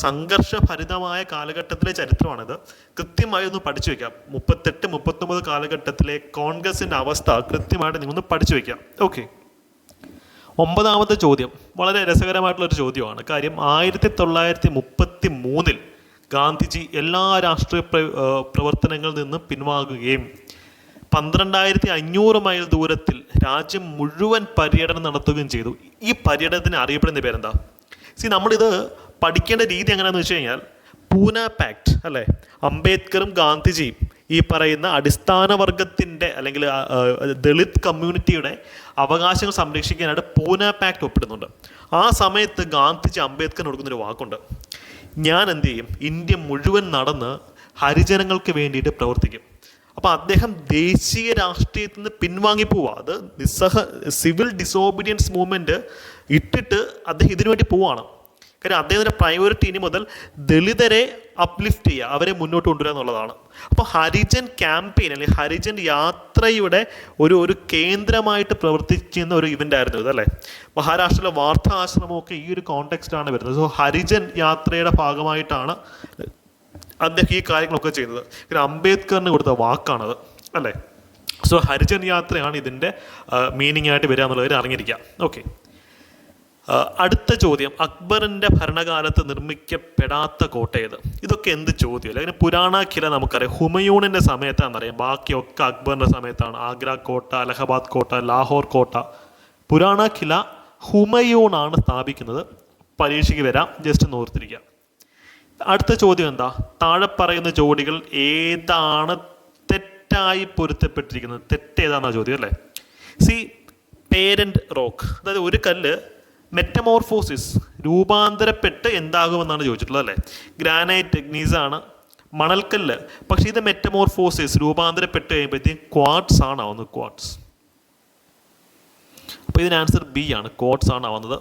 സംഘർഷഭരിതമായ കാലഘട്ടത്തിലെ ചരിത്രമാണിത്. കൃത്യമായി ഒന്ന് പഠിച്ചു വയ്ക്കാം. 38-39 കാലഘട്ടത്തിലെ കോൺഗ്രസിൻ്റെ അവസ്ഥ കൃത്യമായിട്ട് നിങ്ങളൊന്ന് പഠിച്ചു വയ്ക്കാം. ഓക്കെ, 9ാമത്തെ ചോദ്യം വളരെ രസകരമായിട്ടുള്ളൊരു ചോദ്യമാണ്. കാര്യം 1933 ഗാന്ധിജി എല്ലാ രാഷ്ട്രീയ പ്രവർത്തനങ്ങളിൽ നിന്നും പിൻവാങ്ങുകയും 12,500 മൈൽ ദൂരത്തിൽ രാജ്യം മുഴുവൻ പര്യടനം നടത്തുകയും ചെയ്തു. ഈ പര്യടനത്തിന് അറിയപ്പെടുന്ന പേരെന്താ? നമ്മളിത് പഠിക്കേണ്ട രീതി എങ്ങനെയാണെന്ന് വെച്ച് കഴിഞ്ഞാൽ പൂന പാക്ട് അല്ലേ, അംബേദ്കറും ഗാന്ധിജിയും ഈ പറയുന്ന അടിസ്ഥാന വർഗത്തിൻ്റെ അല്ലെങ്കിൽ ദളിത് കമ്മ്യൂണിറ്റിയുടെ അവകാശങ്ങൾ സംരക്ഷിക്കാനായിട്ട് പൂന പാക്ട് ഒപ്പിടുന്നുണ്ട്. ആ സമയത്ത് ഗാന്ധിജി അംബേദ്കറിന് കൊടുക്കുന്നൊരു വാക്കുണ്ട്, ഞാൻ എന്ത് ചെയ്യും, ഇന്ത്യ മുഴുവൻ നടന്ന് ഹരിജനങ്ങൾക്ക് വേണ്ടിയിട്ട് പ്രവർത്തിക്കും. അപ്പോൾ അദ്ദേഹം ദേശീയ രാഷ്ട്രീയത്തിൽ നിന്ന് പിൻവാങ്ങിപ്പോവുക. അത് സിവിൽ ഡിസോബീഡിയൻസ് മൂവ്മെൻറ്റ് ഇട്ടിട്ട് അദ്ദേഹം ഇതിനു വേണ്ടി പോവുകയാണ്. കാര്യം അദ്ദേഹത്തിൻ്റെ പ്രയോറിറ്റി ഇനി മുതൽ ദളിതരെ അപ്ലിഫ്റ്റ് ചെയ്യുക, അവരെ മുന്നോട്ട് കൊണ്ടുവരിക എന്നുള്ളതാണ്. അപ്പോൾ ഹരിജൻ ക്യാമ്പയിൻ അല്ലെങ്കിൽ ഹരിജൻ യാത്രയുടെ ഒരു കേന്ദ്രമായിട്ട് പ്രവർത്തിക്കുന്ന ഒരു ഇവൻ്റ് ആയിരുന്നു ഇതല്ലേ. മഹാരാഷ്ട്രയിലെ വാർത്താ ആശ്രമമൊക്കെ ഈ ഒരു കോണ്ടെക്സ്റ്റിലാണ് വരുന്നത്. സോ ഹരിജൻ യാത്രയുടെ ഭാഗമായിട്ടാണ് അദ്ദേഹം ഈ കാര്യങ്ങളൊക്കെ ചെയ്യുന്നത്. പിന്നെ അംബേദ്കറിന് കൊടുത്ത വാക്കാണത് അല്ലേ. സോ ഹരിജൻ യാത്രയാണ് ഇതിൻ്റെ മീനിങ് ആയിട്ട് വരിക എന്നുള്ളവർ അറിഞ്ഞിരിക്കുക. ഓക്കെ, അടുത്ത ചോദ്യം, അക്ബറിൻ്റെ ഭരണകാലത്ത് നിർമ്മിക്കപ്പെടാത്ത കോട്ട ഏത്? ഇതൊക്കെ എന്ത് ചോദ്യം? അല്ലെങ്കിൽ പുരാണ കില നമുക്കറിയാം, ഹുമയൂണിൻ്റെ സമയത്താണെന്നറിയാം. ബാക്കിയൊക്കെ അക്ബറിൻ്റെ സമയത്താണ്. ആഗ്ര കോട്ട, അലഹബാദ് കോട്ട, ലാഹോർ കോട്ട. പുരാണ കില ഹുമയൂണാണ് സ്ഥാപിക്കുന്നത്. പരീക്ഷയ്ക്ക് വരാം, ജസ്റ്റ് ഒന്ന് ഓർത്തിരിക്കുക. അടുത്ത ചോദ്യം എന്താ? താഴെ പറയുന്ന ജോഡികൾ ഏതാണ് തെറ്റായി പൊരുത്തപ്പെട്ടിരിക്കുന്നത്? തെറ്റേതാണെന്ന ചോദ്യം അല്ലേ. പേരന്റ് റോക്ക്, അതായത് ഒരു കല്ല് മെറ്റമോർഫോസിസ് രൂപാന്തരപ്പെട്ട് എന്താകുമെന്നാണ് ചോദിച്ചിട്ടുള്ളത് അല്ലേ. ഗ്രാനൈറ്റ് ഗ്നീസാണ്, മണൽക്കല്ല്. പക്ഷേ ഇത് മെറ്റമോർഫോസിസ് രൂപാന്തരപ്പെട്ട് കഴിയുമ്പോഴത്തേക്കും ക്വാർട്സ് ആണ് ആവുന്നത്. ക്വാർട്സ്. അപ്പോൾ ഇതിന് ആൻസർ ബി ആണ്, ക്വാർട്സ് ആണ് ആവുന്നത്.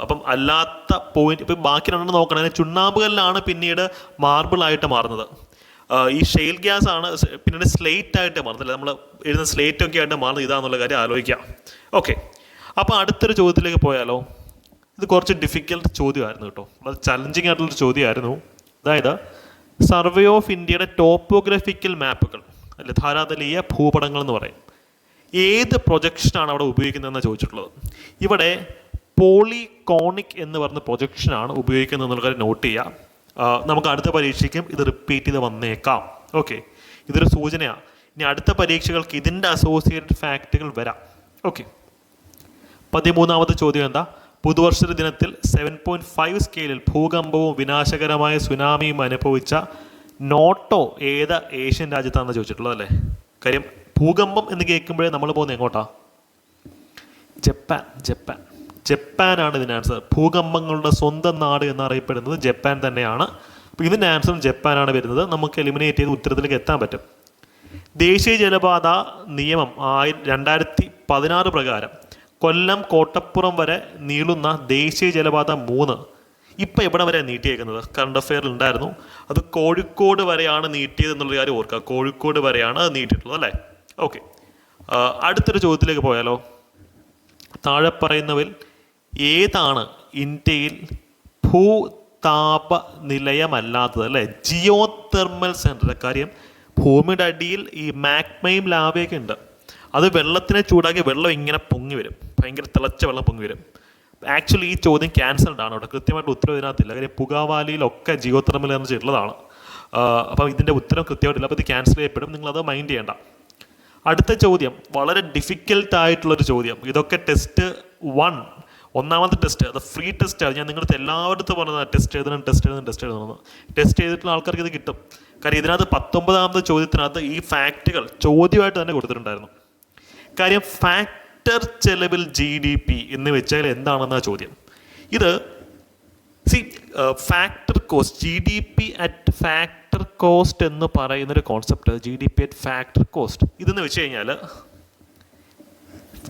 അപ്പം അല്ലാത്ത പോയിന്റ് ഇപ്പം ബാക്കി രണ്ടെണ്ണം നോക്കണം. ചുണ്ണാമ്പ് കല്ലാണ് പിന്നീട് മാർബിളായിട്ട് മാറുന്നത്. ഈ ഷെയിൽ ഗ്യാസ് ആണ് പിന്നീട് സ്ലേറ്റ് ആയിട്ട് മാറുന്നത്. നമ്മൾ എഴുതുന്ന സ്ലേറ്റ് ഒക്കെ ആയിട്ട് മാറുന്നത് ഇതാണെന്നുള്ള കാര്യം ആലോചിക്കാം. ഓക്കെ, അപ്പോൾ അടുത്തൊരു ചോദ്യത്തിലേക്ക് പോയാലോ. ഇത് കുറച്ച് ഡിഫിക്കൽട്ട് ചോദ്യമായിരുന്നു കേട്ടോ, അത് ചലഞ്ചിങ് ആയിട്ടുള്ളൊരു ചോദ്യമായിരുന്നു. അതായത് സർവേ ഓഫ് ഇന്ത്യയുടെ ടോപ്പോഗ്രഫിക്കൽ മാപ്പുകൾ അല്ലെ, ധാരാതലീയ ഭൂപടങ്ങൾ എന്ന് പറയും, ഏത് പ്രൊജക്ഷനാണ് അവിടെ ഉപയോഗിക്കുന്നതെന്ന് ചോദിച്ചിട്ടുള്ളത്. ഇവിടെ പോളികോണിക് എന്ന് പറഞ്ഞ പ്രൊജക്ഷനാണ് ഉപയോഗിക്കുന്നത് എന്നുള്ള കാര്യം നോട്ട് ചെയ്യുക. നമുക്ക് അടുത്ത പരീക്ഷയ്ക്കും ഇത് റിപ്പീറ്റ് ചെയ്ത് വന്നേക്കാം. ഓക്കെ, ഇതൊരു സൂചനയാണ്. ഇനി അടുത്ത പരീക്ഷകൾക്ക് ഇതിൻ്റെ അസോസിയേറ്റഡ് ഫാക്റ്റുകൾ വരാം. ഓക്കെ, 13ാമത്തെ ചോദ്യം എന്താ? പുതുവർഷ ദിനത്തിൽ 7.5 സ്കെയിലിൽ ഭൂകമ്പവും വിനാശകരമായ സുനാമിയും അനുഭവിച്ച നോട്ടോ ഏത് ഏഷ്യൻ രാജ്യത്താണെന്ന് ചോദിച്ചിട്ടുള്ളത് അല്ലേ. കാര്യം ഭൂകമ്പം എന്ന് കേൾക്കുമ്പോഴേ നമ്മൾ പോകുന്നത് എങ്ങോട്ടാ? ജപ്പാനാണ് ഇതിൻ്റെ ആൻസർ. ഭൂകമ്പങ്ങളുടെ സ്വന്തം നാട് എന്നറിയപ്പെടുന്നത് ജപ്പാൻ തന്നെയാണ്. അപ്പോൾ ഇതിൻ്റെ ആൻസറും ജപ്പാനാണ് വരുന്നത്. നമുക്ക് എലിമിനേറ്റ് ചെയ്ത് ഉത്തരത്തിലേക്ക് എത്താൻ പറ്റും. ദേശീയ ജലപാത നിയമം 2016 പ്രകാരം കൊല്ലം കോട്ടപ്പുറം വരെ നീളുന്ന ദേശീയ ജലപാത 3 ഇപ്പം എവിടെ വരെയാണ് നീട്ടിയേക്കുന്നത്? കറണ്ട് അഫെയറിൽ ഉണ്ടായിരുന്നു, അത് കോഴിക്കോട് വരെയാണ് നീട്ടിയത് എന്നുള്ള കാര്യം ഓർക്കുക. കോഴിക്കോട് വരെയാണ് അത് നീട്ടിയിട്ടുള്ളത് അല്ലേ? ഓക്കെ, അടുത്തൊരു ചോദ്യത്തിലേക്ക് പോയാലോ. താഴെ പറയുന്നവയിൽ ഏതാണ് ഇന്ത്യയിൽ ഭൂതാപ നിലയമല്ലാത്തത്? അല്ലേ, ജിയോ തെർമൽ സെൻറ്റർ. കാര്യം ഭൂമിയുടെ അടിയിൽ ഈ മാഗ്മയും ലാവയൊക്കെ ഉണ്ട്. അത് വെള്ളത്തിനെ ചൂടാക്കി വെള്ളം ഇങ്ങനെ പൊങ്ങി വരും, ഭയങ്കര തിളച്ച വെള്ളം പൊങ്ങി വരും. ആക്ച്വലി ഈ ചോദ്യം ക്യാൻസൽഡ് ആണ്, അവിടെ കൃത്യമായിട്ട് ഉത്തരവ് ഇതിനകത്തില്ല. കാര്യം പുകാവാലിയിലൊക്കെ ജിയോ തെർമൽ എനർജി ഉള്ളതാണ്. അപ്പം ഇതിൻ്റെ ഉത്തരം കൃത്യമായിട്ടില്ല, അപ്പോൾ ഇത് ക്യാൻസൽ ചെയ്യപ്പെടും. നിങ്ങളത് മൈൻഡ് ചെയ്യേണ്ട. അടുത്ത ചോദ്യം വളരെ ഡിഫിക്കൽട്ടായിട്ടുള്ളൊരു ചോദ്യം. ഇതൊക്കെ ടെസ്റ്റ് 1, ഒന്നാമത്തെ ടെസ്റ്റ്, അത് ഫ്രീ ടെസ്റ്റാണ്. ഞാൻ നിങ്ങളുടെ എല്ലാവരുടെ പറഞ്ഞത് ടെസ്റ്റ് എഴുതണം. ടെസ്റ്റ് ചെയ്തിട്ടുള്ള ആൾക്കാർക്ക് ഇത് കിട്ടും. കാര്യം ഇതിനകത്ത് 19ാമത്തെ ചോദ്യത്തിനകത്ത് ഈ ഫാക്റ്റുകൾ ചോദ്യമായിട്ട് തന്നെ കൊടുത്തിട്ടുണ്ടായിരുന്നു. കാര്യം ഫാക്ടർ ചെലവിൽ GDP എന്ന് വെച്ചാൽ എന്താണെന്നാണ് ചോദ്യം. ഇത് factor cost, GDP at factor cost എന്ന് പറയുന്നൊരു concept, GDP at factor cost. ഇതെന്ന് വെച്ച് കഴിഞ്ഞാൽ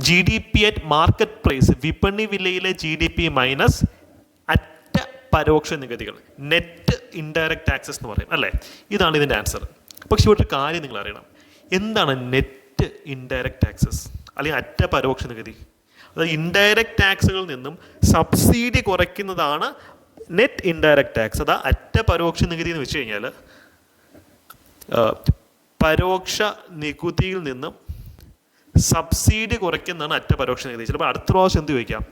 GDP അറ്റ് മാർക്കറ്റ് പ്രൈസ്, വിപണി വിലയിലെ GDP മൈനസ് അറ്റ പരോക്ഷ നികുതികൾ, നെറ്റ് ഇൻഡയറക്റ്റ് ടാക്സസ് എന്ന് പറയും അല്ലേ. ഇതാണ് ഇതിൻ്റെ ആൻസർ. പക്ഷെ ഇവിടെ ഒരു കാര്യം നിങ്ങൾ അറിയണം, എന്താണ് നെറ്റ് ഇൻഡയറക്റ്റ് ടാക്സസ് അല്ലെങ്കിൽ അറ്റ പരോക്ഷ നികുതി? അതായത് ഇൻഡയറക്റ്റ് ടാക്സുകളിൽ നിന്നും സബ്സിഡി കുറയ്ക്കുന്നതാണ് നെറ്റ് ഇൻഡയറക്റ്റ് ടാക്സ്. അതാ അറ്റ പരോക്ഷ നികുതി എന്ന് വെച്ച് കഴിഞ്ഞാൽ പരോക്ഷ നികുതിയിൽ നിന്നും സബ്സിഡി കുറയ്ക്കുന്നതാണ് അറ്റ പരോക്ഷ നികുതി. ചിലപ്പോൾ അടുത്ത പ്രാവശ്യം എന്ത് ചോദിക്കാം,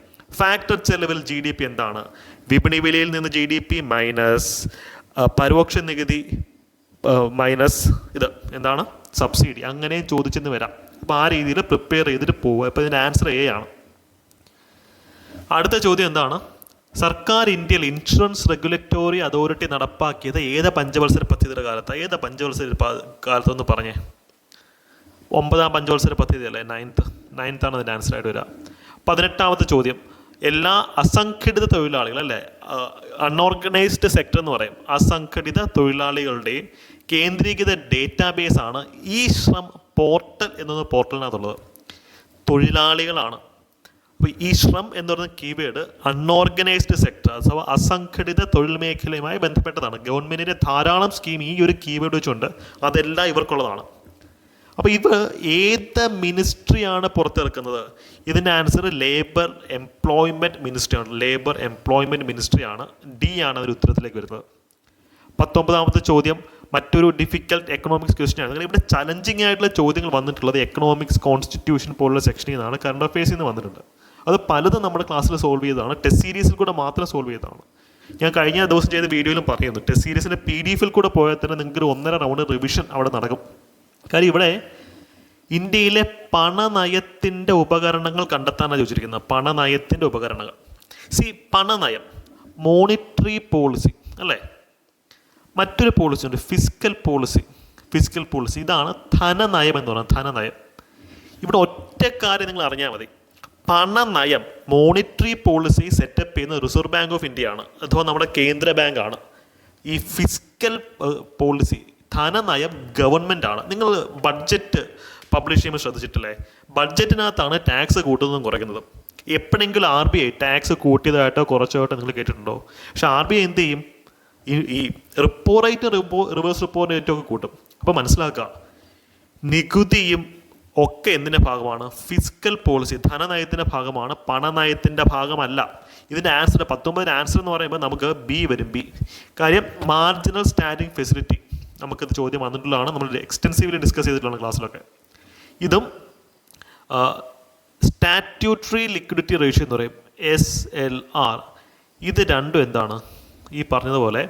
ഫാക്ടർ ചെലവിൽ GDP എന്താണ്? വിപണി വിലയിൽ നിന്ന് GDP മൈനസ് പരോക്ഷ നികുതി മൈനസ് ഇത് എന്താണ്, സബ്സിഡി. അങ്ങനെ ചോദിച്ചെന്ന് വരാം. അപ്പോൾ ആ രീതിയിൽ പ്രിപ്പയർ ചെയ്തിട്ട് പോവുക. അപ്പോൾ ഇതിൻ്റെ ആൻസർ A ആണ്. അടുത്ത ചോദ്യം എന്താണ്? സർക്കാർ ഇന്ത്യയിൽ ഇൻഷുറൻസ് റെഗുലേറ്ററി അതോറിറ്റി നടപ്പാക്കിയത് ഏത് പഞ്ചവത്സര പദ്ധതിയുടെ കാലത്താണ്? ഏത് പഞ്ചവത്സര കാലത്തൊന്ന് പറഞ്ഞേ. 9ാം പഞ്ചവത്സര പദ്ധതി അല്ലേ, 9th ആണ് അതിൻ്റെ ആൻസർ ആയിട്ട് വരിക. 18ാമത്തെ ചോദ്യം, എല്ലാ അസംഘടിത തൊഴിലാളികൾ അല്ലേ, അൺഓർഗനൈസ്ഡ് സെക്ടർ എന്ന് പറയും, അസംഘടിത തൊഴിലാളികളുടെയും കേന്ദ്രീകൃത ഡേറ്റാബേസ് ആണ് ഈ ശ്രം പോർട്ടൽ എന്ന പോർട്ടലിനകത്തുള്ളത്. തൊഴിലാളികളാണ്. അപ്പോൾ ഈ ശ്രം എന്ന് പറയുന്ന കീവേഡ് അൺഓർഗനൈസ്ഡ് സെക്ടർ അഥവാ അസംഘടിത തൊഴിൽ മേഖലയുമായി ബന്ധപ്പെട്ടതാണ്. ഗവൺമെൻറ്റിൻ്റെ ധാരാളം സ്കീം ഈ ഒരു കീവേഡ് വെച്ചുകൊണ്ട് അതെല്ലാം ഇവർക്കുള്ളതാണ്. അപ്പോൾ ഇത് ഏത് മിനിസ്ട്രിയാണ് പുറത്തിറക്കുന്നത്? ഇതിൻ്റെ ആൻസർ ലേബർ എംപ്ലോയ്മെൻറ്റ് മിനിസ്ട്രിയാണ്. ലേബർ എംപ്ലോയ്മെൻറ്റ് മിനിസ്ട്രിയാണ്. D ആണ് ഒരു ഉത്തരത്തിലേക്ക് വരുന്നത്. 19ാമത്തെ ചോദ്യം മറ്റൊരു ഡിഫിക്കൽട്ട് എക്കണോമിക്സ് ക്വസ്റ്റ്യൻ ആണ്. ഇവിടെ ചലഞ്ചിങ് ആയിട്ടുള്ള ചോദ്യങ്ങൾ വന്നിട്ടുള്ളത് എക്കണോമിക്സ് കോൺസ്റ്റിറ്റ്യൂഷൻ പോലുള്ള സെക്ഷനിൽ നിന്നാണ്, കറണ്ട് അഫയേഴ്സിൽ നിന്ന് വന്നിട്ടുണ്ട്. അത് പലതും നമ്മുടെ ക്ലാസ്സിൽ സോൾവ് ചെയ്തതാണ്, ടെസ്റ്റ് സീരീസിൽ കൂടെ മാത്രം സോൾവ് ചെയ്തതാണ്. ഞാൻ കഴിഞ്ഞ ദിവസം ചെയ്ത വീഡിയോയിലും പറയുന്നു, ടെസ്റ്റ് സീരീസിൻ്റെ PDF കൂടെ പോയാൽ തന്നെ നിങ്ങൾക്ക് ഒരു 1.5 റൗണ്ട് റിവിഷൻ അവിടെ നടക്കും. കാര്യം ഇവിടെ ഇന്ത്യയിലെ പണനയത്തിൻ്റെ ഉപകരണങ്ങൾ കണ്ടെത്താനാണ് ചോദിച്ചിരിക്കുന്നത്. പണനയത്തിൻ്റെ ഉപകരണങ്ങൾ. പണനയം, മോണിറ്ററി പോളിസി അല്ലേ. മറ്റൊരു പോളിസി ഉണ്ട്, ഫിസിക്കൽ പോളിസി. ഇതാണ് ധനനയം എന്ന് പറയുന്നത്. ധനനയം. ഇവിടെ ഒറ്റ കാര്യം നിങ്ങൾ അറിഞ്ഞാൽ മതി. പണനയം, മോണിറ്ററി പോളിസി സെറ്റപ്പ് ചെയ്യുന്നത് റിസർവ് ബാങ്ക് ഓഫ് ഇന്ത്യ ആണ്, അഥവാ നമ്മുടെ കേന്ദ്ര ബാങ്കാണ്. ഈ ഫിസിക്കൽ പോളിസി, ധനനയം ഗവൺമെൻറ് ആണ്. നിങ്ങൾ ബഡ്ജറ്റ് പബ്ലിഷ് ചെയ്യുമ്പോൾ ശ്രദ്ധിച്ചിട്ടില്ലേ, ബഡ്ജറ്റിനകത്താണ് ടാക്സ് കൂട്ടുന്നതും കുറയ്ക്കുന്നതും. എപ്പോഴെങ്കിലും RBI ടാക്സ് കൂട്ടിയതായിട്ടോ കുറച്ചതായിട്ടോ നിങ്ങൾ കേട്ടിട്ടുണ്ടോ? പക്ഷെ RBI എന്ത് ചെയ്യും, ഈ റിപ്പോ റേറ്റ് റിവേഴ്സ് റിപ്പോ റേറ്റും ഒക്കെ കൂട്ടും. അപ്പോൾ മനസ്സിലാക്കുക, നികുതിയും ഒക്കെ എന്തിൻ്റെ ഭാഗമാണ്? ഫിസിക്കൽ പോളിസി, ധനനയത്തിൻ്റെ ഭാഗമാണ്, പണനയത്തിൻ്റെ ഭാഗമല്ല. ഇതിൻ്റെ ആൻസർ 19 ആൻസർ എന്ന് പറയുമ്പോൾ നമുക്ക് B വരും. B കാര്യം മാർജിനൽ സ്റ്റാൻഡിങ് ഫെസിലിറ്റി. നമുക്കിത് ചോദ്യം വന്നിട്ടുള്ളതാണ്, നമ്മൾ എക്സ്റ്റെൻസീവ്ലി ഡിസ്കസ് ചെയ്തിട്ടുള്ള ക്ലാസ്സിലൊക്കെ. ഇതും സ്റ്റാറ്റ്യൂട്ടറി ലിക്വിഡിറ്റി റേഷ്യോ എന്ന് പറയും, SLR. ഇത് രണ്ടും എന്താണ്? ഈ പറഞ്ഞതുപോലെ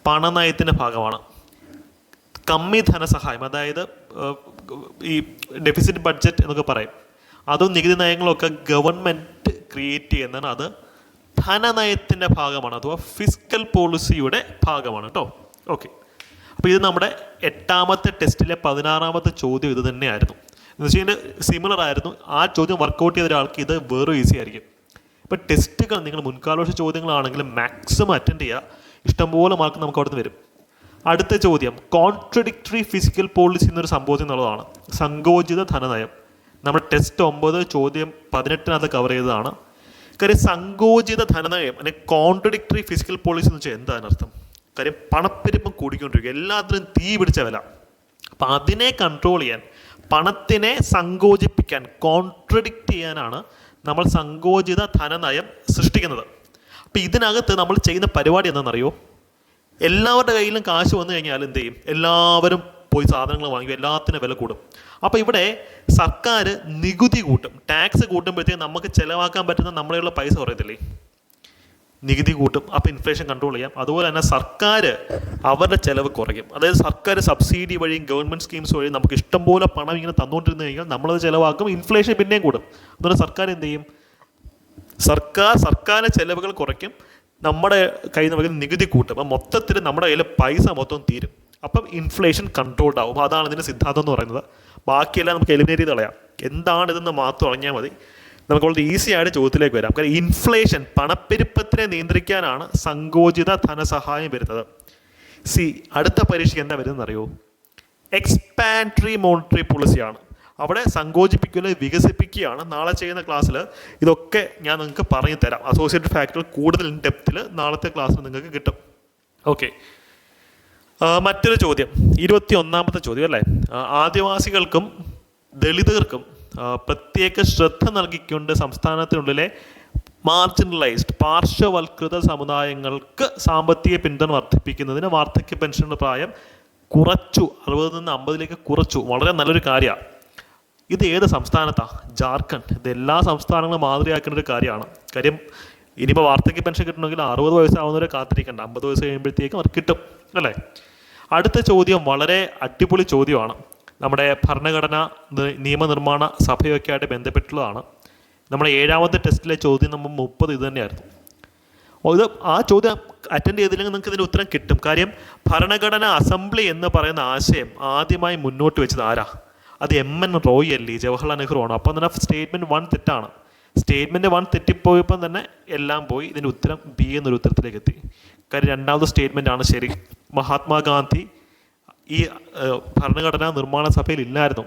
പണനയത്തിൻ്റെ ഭാഗമാണ്. കമ്മി ധനസഹായം, അതായത് ഈ ഡെഫിസിറ്റ് ബഡ്ജറ്റ് എന്നൊക്കെ പറയും, അതും നികുതി നയങ്ങളൊക്കെ ഗവൺമെൻറ് ക്രിയേറ്റ് ചെയ്യുന്നതാണ്. അത് ധനനയത്തിൻ്റെ ഭാഗമാണ്, അഥവാ ഫിസിക്കൽ പോളിസിയുടെ ഭാഗമാണ് കേട്ടോ. ഓക്കെ, അപ്പോൾ ഇത് നമ്മുടെ 8ാമത്തെ ടെസ്റ്റിലെ 16ാമത്തെ ചോദ്യം ഇത് തന്നെയായിരുന്നു. എന്ന് വെച്ച് കഴിഞ്ഞാൽ സിമിലർ ആയിരുന്നു. ആ ചോദ്യം വർക്കൗട്ട് ചെയ്ത ഒരാൾക്ക് ഇത് വേറെ ഈസി ആയിരിക്കും. ഇപ്പോൾ ടെസ്റ്റുകൾ നിങ്ങൾ മുൻകാലവർഷ ചോദ്യങ്ങളാണെങ്കിലും മാക്സിമം അറ്റൻഡ് ചെയ്യുക, ഇഷ്ടംപോലെ മാർക്ക് നമുക്ക് അവിടെ നിന്ന് വരും. അടുത്ത ചോദ്യം കോൺട്രഡിക്ടറി ഫിസിക്കൽ പോളിസി എന്നൊരു സംഭവത്തിൽ എന്നുള്ളതാണ്. സങ്കോചിത ധനനയം. നമ്മുടെ ടെസ്റ്റ് 9 ചോദ്യം 18 കവർ ചെയ്തതാണ്. കാര്യം സങ്കോചിത ധനനയം അല്ലെങ്കിൽ കോൺട്രഡിക്ടറി ഫിസിക്കൽ പോളിസി എന്ന് വെച്ചാൽ എന്താണ് അർത്ഥം? കാര്യം പണപ്പെരുപ്പം കൂടിക്കൊണ്ടിരിക്കുക, എല്ലാത്തിനും തീ പിടിച്ച വില. അപ്പം അതിനെ കൺട്രോൾ ചെയ്യാൻ, പണത്തിനെ സങ്കോചിപ്പിക്കാൻ, കോൺട്രഡിക്റ്റ് ചെയ്യാനാണ് നമ്മൾ സങ്കോചിത ധനനയം സൃഷ്ടിക്കുന്നത്. അപ്പം ഇതിനകത്ത് നമ്മൾ ചെയ്യുന്ന പരിപാടി എന്താണെന്നറിയോ? എല്ലാവരുടെ കയ്യിലും കാശ് വന്നു കഴിഞ്ഞാൽ എന്ത് ചെയ്യും? എല്ലാവരും പോയി സാധനങ്ങൾ വാങ്ങി, എല്ലാത്തിനും വില കൂടും. അപ്പോൾ ഇവിടെ സർക്കാർ നികുതി കൂട്ടും. ടാക്സ് കൂട്ടുമ്പോഴത്തേക്കും നമുക്ക് ചിലവാക്കാൻ പറ്റുന്ന നമ്മുടെയുള്ള പൈസ കുറയത്തില്ലേ? നികുതി കൂട്ടും. അപ്പോൾ ഇൻഫ്ലേഷൻ കൺട്രോൾ ചെയ്യാം. അതുപോലെ തന്നെ സർക്കാർ അവരുടെ ചിലവ് കുറയ്ക്കും. അതായത് സർക്കാർ സബ്സിഡി വഴിയും ഗവൺമെൻറ് സ്കീംസ് വഴിയും നമുക്ക് ഇഷ്ടംപോലെ പണം ഇങ്ങനെ തന്നുകൊണ്ടിരുന്നു കഴിഞ്ഞാൽ നമ്മളത് ചിലവാക്കും, ഇൻഫ്ലേഷൻ പിന്നെയും കൂടും. അതുകൊണ്ട് സർക്കാർ എന്ത് ചെയ്യും? സർക്കാരിൻ്റെ ചിലവുകൾ കുറയ്ക്കും, നമ്മുടെ കയ്യിൽ നിന്ന് നികുതി കൂട്ടും. അപ്പം മൊത്തത്തിൽ നമ്മുടെ കയ്യിൽ പൈസ മൊത്തം തീരും. അപ്പം ഇൻഫ്ലേഷൻ കൺട്രോൾഡ് ആവും. അതാണ് ഇതിൻ്റെ സിദ്ധാന്തം എന്ന് പറയുന്നത്. ബാക്കിയെല്ലാം നമുക്ക് എലിമിനേറ്റ് ചെയ്ത് കളയാം. എന്താണിതെന്ന് മാത്രം അറിഞ്ഞാൽ മതി. നമുക്ക് വളരെ ഈസി ആയിട്ട് ചോദ്യത്തിലേക്ക് വരാം. കാരണം ഇൻഫ്ലേഷൻ, പണപ്പെരുപ്പത്തിനെ നിയന്ത്രിക്കാനാണ് സങ്കോചിത ധനസഹായം വരുന്നത്. അടുത്ത പരീക്ഷയ്ക്ക് എന്താ വരുന്നത് അറിയോ? എക്സ്പാൻഡറി മോണിറ്ററി പോളിസിയാണ്. അവിടെ സങ്കോചിപ്പിക്കുകയോ വികസിപ്പിക്കുകയാണ്. നാളെ ചെയ്യുന്ന ക്ലാസ്സിൽ ഇതൊക്കെ ഞാൻ നിങ്ങൾക്ക് പറഞ്ഞു തരാം. അസോസിയേറ്റഡ് ഫാക്ടർ കൂടുതൽ ഇൻ ഡെപ്തിൽ നാളത്തെ ക്ലാസ്സിൽ നിങ്ങൾക്ക് കിട്ടും. ഓക്കെ, മറ്റൊരു ചോദ്യം, 21ാമത്തെ ചോദ്യം അല്ലേ. ആദിവാസികൾക്കും ദളിതർക്കും പ്രത്യേക ശ്രദ്ധ നൽകിക്കൊണ്ട് സംസ്ഥാനത്തിനുള്ളിലെ മാർജിനലൈസ്ഡ് പാർശ്വവൽകൃത സമുദായങ്ങൾക്ക് സാമ്പത്തിക പിന്തുണ വർദ്ധിപ്പിക്കുന്നതിന് വാർദ്ധക്യ പെൻഷനുള്ള പ്രായം കുറച്ചു, 60 നിന്ന് 50 കുറച്ചു. വളരെ നല്ലൊരു കാര്യമാണ്. ഇത് ഏത് സംസ്ഥാനത്താണ്? ജാർഖണ്ഡ്. ഇത് എല്ലാ സംസ്ഥാനങ്ങളും മാതൃകയാക്കേണ്ട ഒരു കാര്യമാണ്. കാര്യം ഇനിയിപ്പോൾ വാർദ്ധക്യ പെൻഷൻ കിട്ടണമെങ്കിൽ 60 വയസ്സാവുന്നവരെ കാത്തിരിക്കണ്ട, 50 വയസ്സ് കഴിയുമ്പോഴത്തേക്കും അത് കിട്ടും അല്ലേ. അടുത്ത ചോദ്യം വളരെ അടിപൊളി ചോദ്യമാണ്. നമ്മുടെ ഭരണഘടന നിയമനിർമ്മാണ സഭയൊക്കെ ആയിട്ട് ബന്ധപ്പെട്ടുള്ളതാണ്. നമ്മുടെ 7ാമത്തെ ടെസ്റ്റിലെ ചോദ്യം നമ്പർ 30 ഇത് തന്നെയായിരുന്നു. ഇത് ആ ചോദ്യം അറ്റൻഡ് ചെയ്തില്ലെങ്കിൽ നിങ്ങൾക്ക് ഇതിൻ്റെ ഉത്തരം കിട്ടും. കാര്യം ഭരണഘടന അസംബ്ലി എന്ന് പറയുന്ന ആശയം ആദ്യമായി മുന്നോട്ട് വെച്ചത് ആരാ? അത് MN റോയ് അല്ലേ, ജവഹർലാൽ നെഹ്റു ആണ്. അപ്പം തന്നെ സ്റ്റേറ്റ്മെൻറ്റ് 1 തെറ്റാണ്. സ്റ്റേറ്റ്മെൻറ്റ് 1 തെറ്റിപ്പോയപ്പം തന്നെ എല്ലാം പോയി. ഇതിൻ്റെ ഉത്തരം B എന്നൊരു ഉത്തരത്തിലേക്ക് എത്തി. കാര്യം 2ാമത്തെ സ്റ്റേറ്റ്മെൻ്റ് ആണ് ശരി. മഹാത്മാഗാന്ധി ഈ ഭരണഘടനാ നിർമ്മാണ സഭയിൽ ഇല്ലായിരുന്നു.